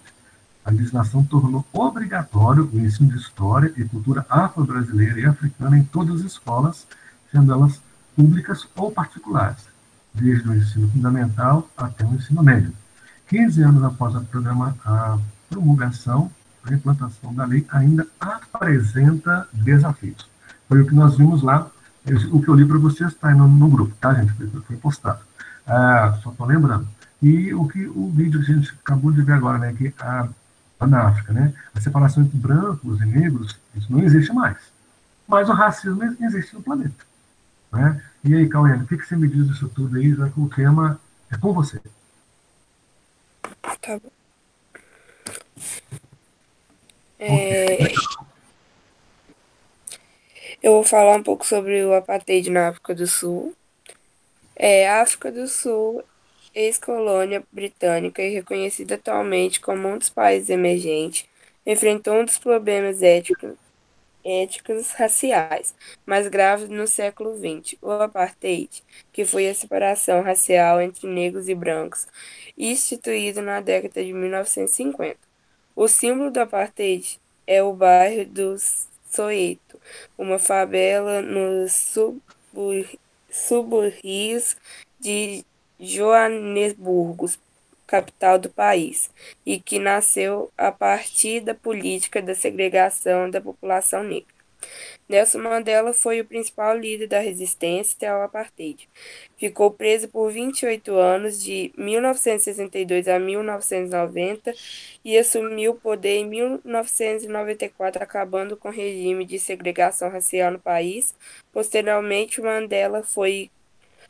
S1: A legislação tornou obrigatório o ensino de história e cultura afro-brasileira e africana em todas as escolas, sendo elas públicas ou particulares, desde o ensino fundamental até o ensino médio. 15 anos após a promulgação, a implantação da lei ainda apresenta desafios. Foi o que nós vimos lá, o que eu li para vocês está aí no grupo, tá, gente? Foi postado. Só estou lembrando. E o vídeo que a gente acabou de ver agora, né, que lá na África, né, a separação entre brancos e negros, isso não existe mais. Mas o racismo existe no planeta. Né? E aí, Cauê, o que você me diz disso tudo aí, já que o tema é com você?
S5: Tá bom. Eu vou falar um pouco sobre o apartheid na África do Sul. A África do Sul, ex-colônia britânica e reconhecida atualmente como um dos países emergentes, enfrentou um dos problemas éticos raciais mais graves no século XX, o apartheid, que foi a separação racial entre negros e brancos, instituído na década de 1950. O símbolo do apartheid é o bairro do Soweto, uma favela nos subúrbios de Joanesburgo, capital do país, e que nasceu a partir da política da segregação da população negra. Nelson Mandela foi o principal líder da resistência ao apartheid. Ficou preso por 28 anos, de 1962 a 1990, e assumiu o poder em 1994, acabando com o regime de segregação racial no país. Posteriormente, Mandela foi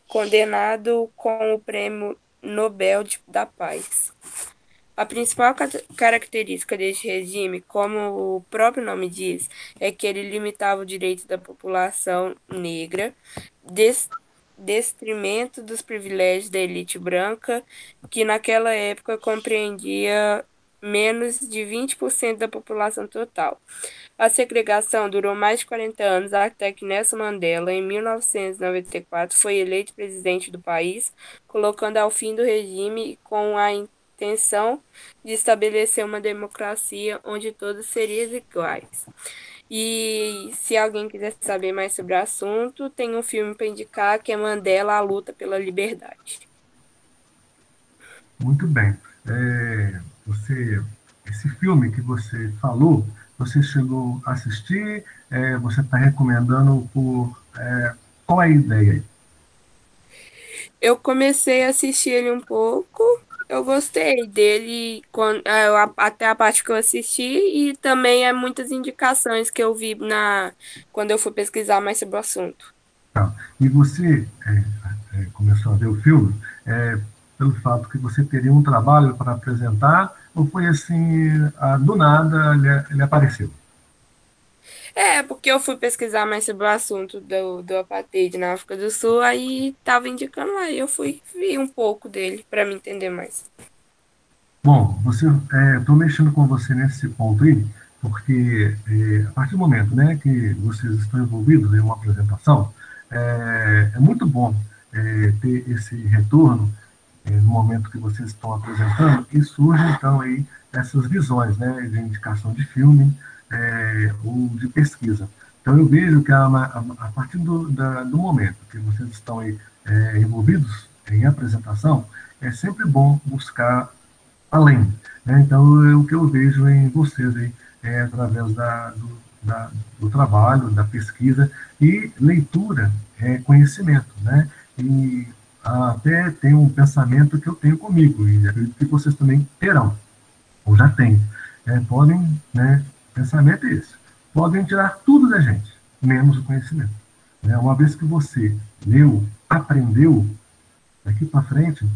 S5: condenado com o Prêmio Nobel da Paz. A principal característica deste regime, como o próprio nome diz, é que ele limitava o direito da população negra, detrimento dos privilégios da elite branca, que naquela época compreendia menos de 20% da população total. A segregação durou mais de 40 anos, até que Nelson Mandela, em 1994, foi eleito presidente do país, colocando ao fim do regime com a intenção de estabelecer uma democracia onde todos seriam iguais. E se alguém quiser saber mais sobre o assunto, tem um filme para indicar, que é Mandela, a Luta pela Liberdade.
S1: Muito bem. Esse filme que você falou, você chegou a assistir? Você está recomendando qual é a ideia aí?
S5: Eu comecei a assistir ele um pouco, eu gostei dele até a parte que eu assisti, e também muitas indicações que eu vi quando eu fui pesquisar mais sobre o assunto.
S1: Tá. E você começou a ver o filme pelo fato que você teria um trabalho para apresentar, ou foi assim, do nada ele apareceu?
S5: Porque eu fui pesquisar mais sobre o assunto do apartheid na África do Sul, aí tava indicando lá, e eu fui vi um pouco dele para me entender mais.
S1: Bom, estou mexendo com você nesse ponto aí, porque a partir do momento, né, que vocês estão envolvidos em uma apresentação, é muito bom ter esse retorno no momento que vocês estão apresentando, e surgem então aí essas visões, né, de indicação de filme ou de pesquisa. Então eu vejo que a partir do momento que vocês estão aí envolvidos em apresentação, é sempre bom buscar além. Né? Então, o que eu vejo em vocês aí, através do trabalho, da pesquisa e leitura, conhecimento. Né? E até tem um pensamento que eu tenho comigo, e acredito que vocês também terão, ou já têm. Podem, né, pensamento é esse, podem tirar tudo da gente, menos o conhecimento. Né? Uma vez que você leu, aprendeu, daqui para frente, o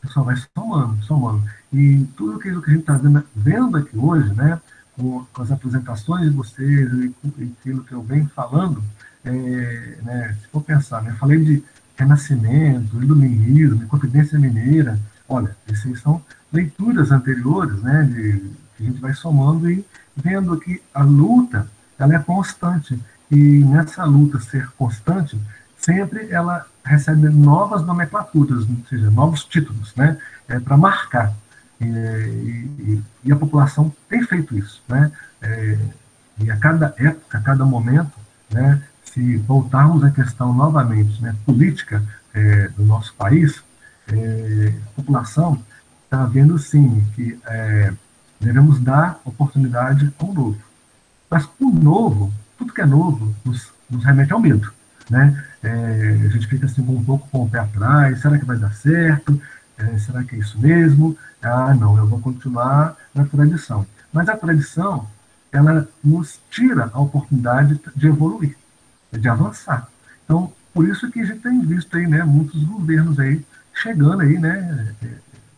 S1: pessoal vai somando, somando. E tudo aquilo que a gente está vendo aqui hoje, né, com as apresentações de vocês e aquilo que eu venho falando, né, se for pensar, né, eu falei de renascimento, iluminismo, Confidência Mineira, olha, essas são leituras anteriores, né, que a gente vai somando e vendo que a luta, ela é constante. E nessa luta ser constante, sempre ela recebe novas nomenclaturas, ou seja, novos títulos, né, para marcar. E a população tem feito isso, né, e a cada época, a cada momento, né, se voltarmos à questão novamente, né, política do nosso país, a população está vendo, sim, que devemos dar oportunidade ao novo. Mas o novo, tudo que é novo, nos remete ao medo. Né? A gente fica assim um pouco com o pé atrás, será que vai dar certo? Será que é isso mesmo? Ah, não, eu vou continuar na tradição. Mas a tradição, ela nos tira a oportunidade de evoluir, de avançar. Então, por isso que a gente tem visto aí, né, muitos governos aí chegando aí, né,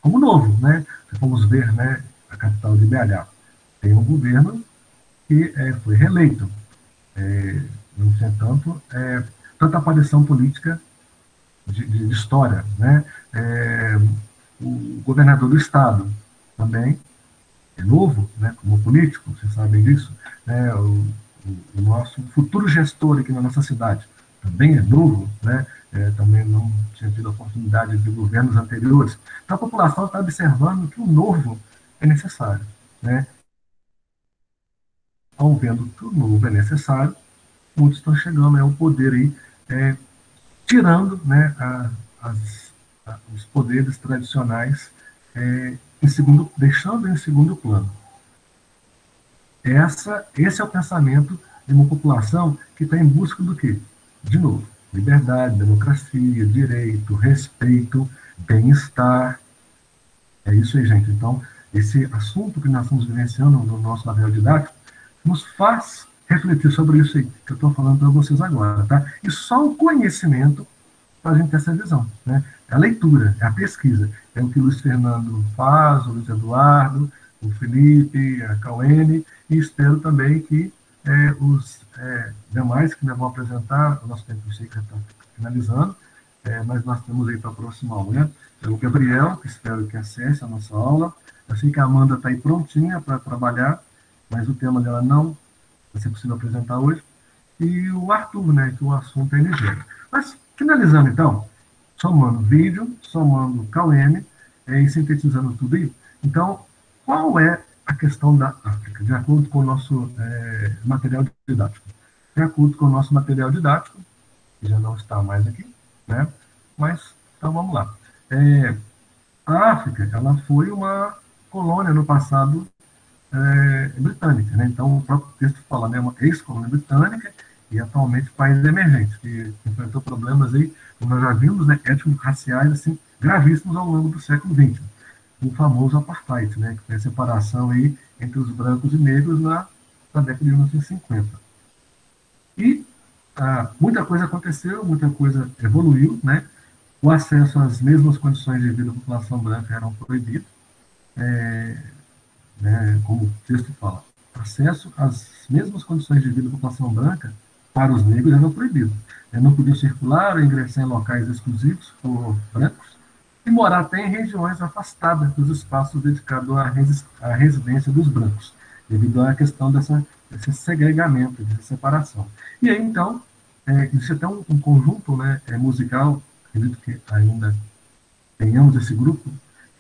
S1: como novo, né? Se formos ver, né, a capital de BH, tem um governo que foi reeleito. Não tinha tanta aparição política de história, né? O governador do estado também é novo, né, como político, vocês sabem disso, né? O nosso futuro gestor aqui na nossa cidade também é novo, né? Também não tinha tido a oportunidade de governos anteriores. Então a população está observando que o novo é necessário, né? Ao vendo que o novo é necessário, muitos estão chegando ao poder aí, tirando, né, os poderes tradicionais, deixando em segundo plano. Esse é o pensamento de uma população que está em busca do quê? De novo, liberdade, democracia, direito, respeito, bem-estar. É isso aí, gente. Então, esse assunto que nós estamos vivenciando no nosso material didático nos faz refletir sobre isso aí que eu estou falando para vocês agora, tá? E só o conhecimento para a gente ter essa visão, né? É a leitura, é a pesquisa, é o que o Luiz Fernando faz, o Luiz Eduardo, o Felipe, a Cauene, e espero também que os demais que me vão apresentar, o nosso tempo já está finalizando, mas nós temos aí para a próxima aula, né? O Gabriel, que espero que acesse a nossa aula, eu sei que a Amanda está aí prontinha para trabalhar, mas o tema dela não vai ser possível apresentar hoje, e o Arthur, né, que o assunto é ligeiro. Mas, finalizando então, somando vídeo, somando Cauene, e sintetizando tudo isso, então, qual é a questão da África, de acordo com o nosso material didático? De acordo com o nosso material didático, que já não está mais aqui, né, mas, então vamos lá. A África, ela foi uma colônia no passado britânica, né? Então o próprio texto fala, né, uma ex-colônia britânica e atualmente país emergente, que enfrentou problemas aí, como nós já vimos, né, étnico-raciais assim, gravíssimos ao longo do século XX. O famoso apartheid, né, que foi a separação aí entre os brancos e negros na década de 1950. E muita coisa aconteceu, muita coisa evoluiu, né? O acesso às mesmas condições de vida da população branca eram proibidos, né, como o texto fala, acesso às mesmas condições de vida da população branca para os negros eram proibidos. Não podiam circular ou ingressar em locais exclusivos por brancos e morar até em regiões afastadas dos espaços dedicados à residência dos brancos, devido à questão desse segregamento, dessa separação. E aí, então, existe até um conjunto, né, musical, acredito que ainda tenhamos esse grupo,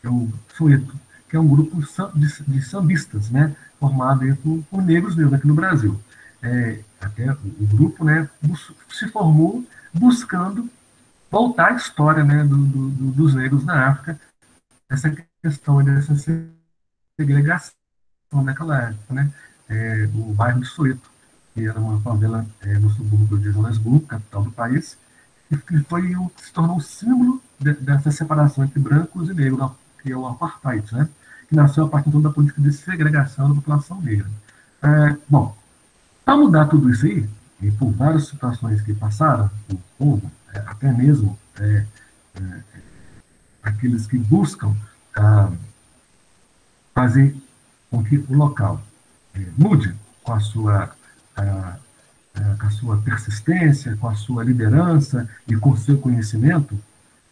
S1: que é o Soweto, que é um grupo de sambistas, né, formado aí por negros mesmo aqui no Brasil. Até o grupo, né, se formou buscando voltar à história, né, dos negros na África, essa questão dessa segregação naquela época, né, o bairro de Soweto, que era uma favela no subúrbio de Joanesburgo, capital do país, e que se tornou o símbolo dessa separação entre brancos e negros, que é o apartheid, né, que nasceu a partir então, da política de segregação da população negra. Bom, para mudar tudo isso aí, e por várias situações que passaram, o povo, até mesmo aqueles que buscam fazer com que o local mude com a sua persistência, com a sua liderança e com o seu conhecimento,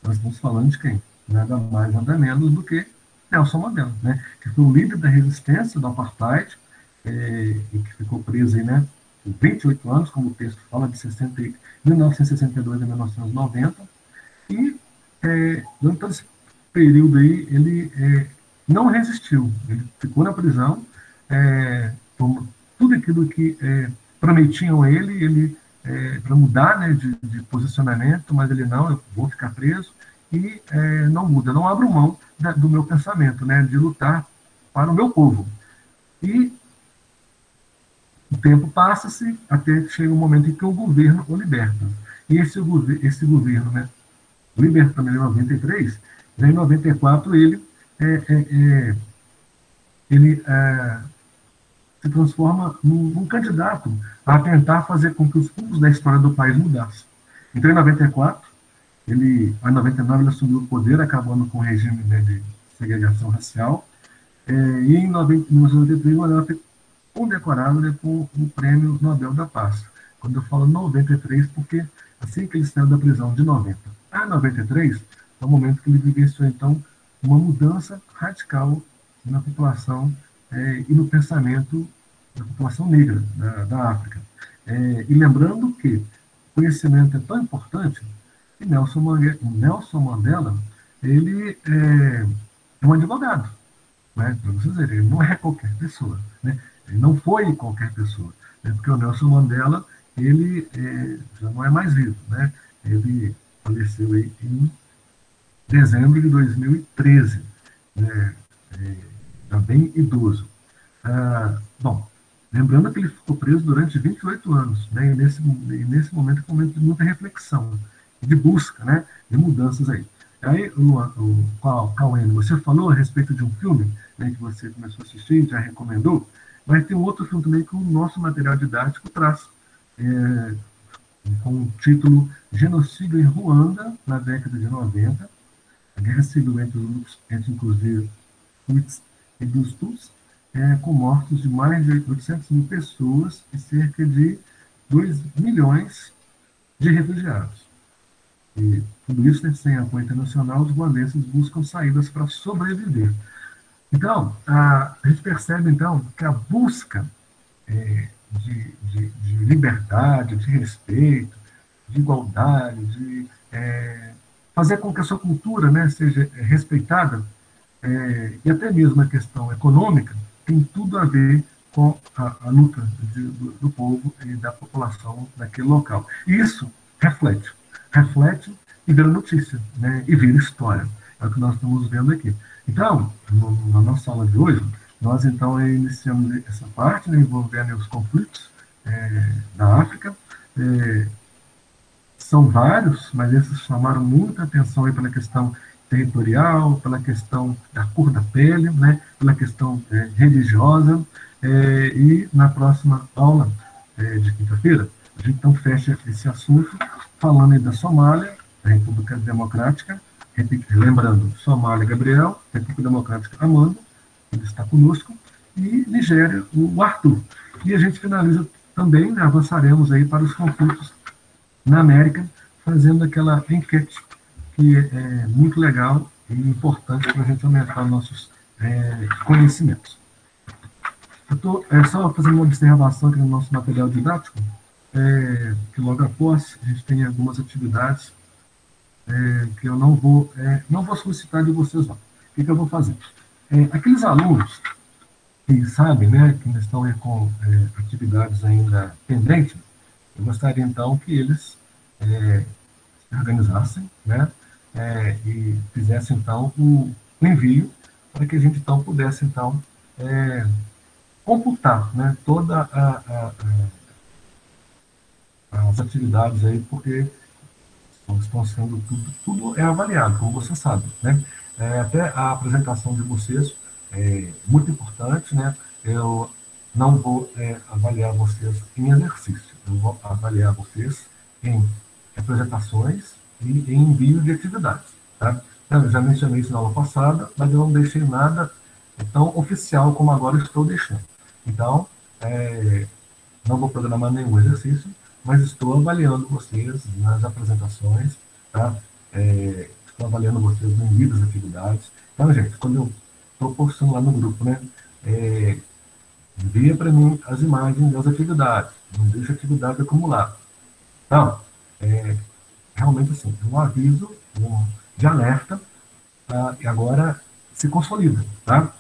S1: nós estamos falando de quem? Nada mais, nada menos do que Nelson Mandela, né? Que foi o líder da resistência do apartheid e que ficou preso aí, né, por 28 anos, como o texto fala, de 1962 a 1990, e durante todo esse período aí, ele não resistiu, ele ficou na prisão, tudo aquilo que prometiam a ele para mudar, né, de posicionamento, mas ele não, eu vou ficar preso, e não muda, não abro mão do meu pensamento, né, de lutar para o meu povo. E o tempo passa-se até que chega um momento em que o governo o liberta. E esse governo, né, liberta também em 93, já em 94 ele se transforma num candidato a tentar fazer com que os rumos da história do país mudassem. Então, em 94, em 99 ele assumiu o poder, acabando com o regime, né, de segregação racial, e em 1993 Mandela foi condecorado, né, com o Prêmio Nobel da Paz. Quando eu falo 93, porque assim que ele saiu da prisão de 90 a 93, é o momento que ele vivenciou, então, uma mudança radical na população e no pensamento da população negra da África. E lembrando que o conhecimento é tão importante que Nelson Mandela ele é um advogado, né, para vocês verem, ele não é qualquer pessoa, né, ele não foi qualquer pessoa, né, porque o Nelson Mandela ele já não é mais vivo, né, ele faleceu aí em dezembro de 2013, né, já bem idoso. Bom, lembrando que ele ficou preso durante 28 anos, né, e nesse momento é um momento de muita reflexão, de busca, né, de mudanças aí. Aí, o Cauê, você falou a respeito de um filme, né, que você começou a assistir, já recomendou, mas tem um outro filme também que o nosso material didático traz, com o título Genocídio em Ruanda, na década de 90, a guerra civil entre inclusive Hutus e dos Tutsis, com mortos de mais de 800 mil pessoas e cerca de 2 milhões de refugiados. E tudo isso, né, sem apoio internacional, os ruandeses buscam saídas para sobreviver. Então, a gente percebe, então, que a busca de liberdade, de respeito, de igualdade, de fazer com que a sua cultura, né, seja respeitada, e até mesmo a questão econômica, tem tudo a ver com a luta do povo e da população daquele local. E isso reflete e vira notícia, né, e vira história. É o que nós estamos vendo aqui. Então, na nossa aula de hoje, nós então iniciamos essa parte, né, envolvendo os conflitos da África. São vários, mas esses chamaram muita atenção aí pela questão territorial, pela questão da cor da pele, né, pela questão religiosa. E na próxima aula de quinta-feira, a gente então fecha esse assunto falando aí da Somália, da República Democrática, lembrando, Somália, Gabriel, República Democrática, Amanda, ele está conosco, e Nigéria, o Arthur. E a gente finaliza também, né, avançaremos aí para os conflitos na América, fazendo aquela enquete que é muito legal e importante para a gente aumentar nossos conhecimentos. Eu estou só fazendo uma observação aqui no nosso material didático, que logo após a gente tem algumas atividades que eu não vou solicitar de vocês, não. O que eu vou fazer? Aqueles alunos que sabem, né, que ainda estão com atividades ainda pendentes, eu gostaria, então, que eles se organizassem, né, e fizessem, então, o envio para que a gente, então, pudesse, então, computar, né, toda as atividades aí, porque estão sendo tudo é avaliado, como você sabe, né? Até a apresentação de vocês é muito importante, né? Eu não vou avaliar vocês em exercício, eu vou avaliar vocês em apresentações e em envio de atividades, tá? Eu já mencionei isso na aula passada, mas eu não deixei nada tão oficial como agora estou deixando. Então, não vou programar nenhum exercício, mas estou avaliando vocês nas apresentações, tá? Estou avaliando vocês no envio das atividades. Então, gente, quando eu estou postando lá no grupo, né, envia para mim as imagens das atividades, não deixa a atividade acumular. Então, realmente assim, um aviso de alerta, tá? E agora se consolida, tá?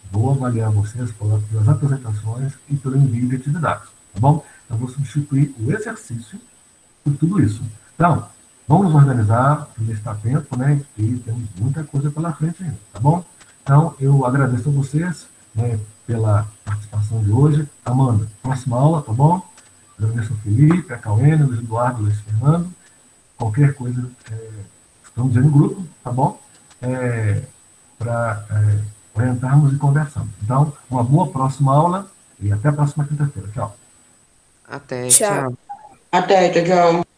S1: Vou avaliar vocês pelas apresentações e pelo envio de atividades, tá bom? Eu vou substituir o exercício por tudo isso. Então, vamos nos organizar, ainda está tempo, né? E temos muita coisa pela frente ainda, tá bom? Então, eu agradeço a vocês, né, pela participação de hoje. Amanda, próxima aula, tá bom? Agradeço ao Felipe, a Cauene, Luiz Eduardo, Luiz Fernando. Qualquer coisa, estamos aí no grupo, tá bom? Para orientarmos e conversarmos. Então, uma boa próxima aula e até a próxima quinta-feira. Tchau.
S5: Até,
S9: Tchau.
S5: tchau.
S2: Até, tchau, tchau.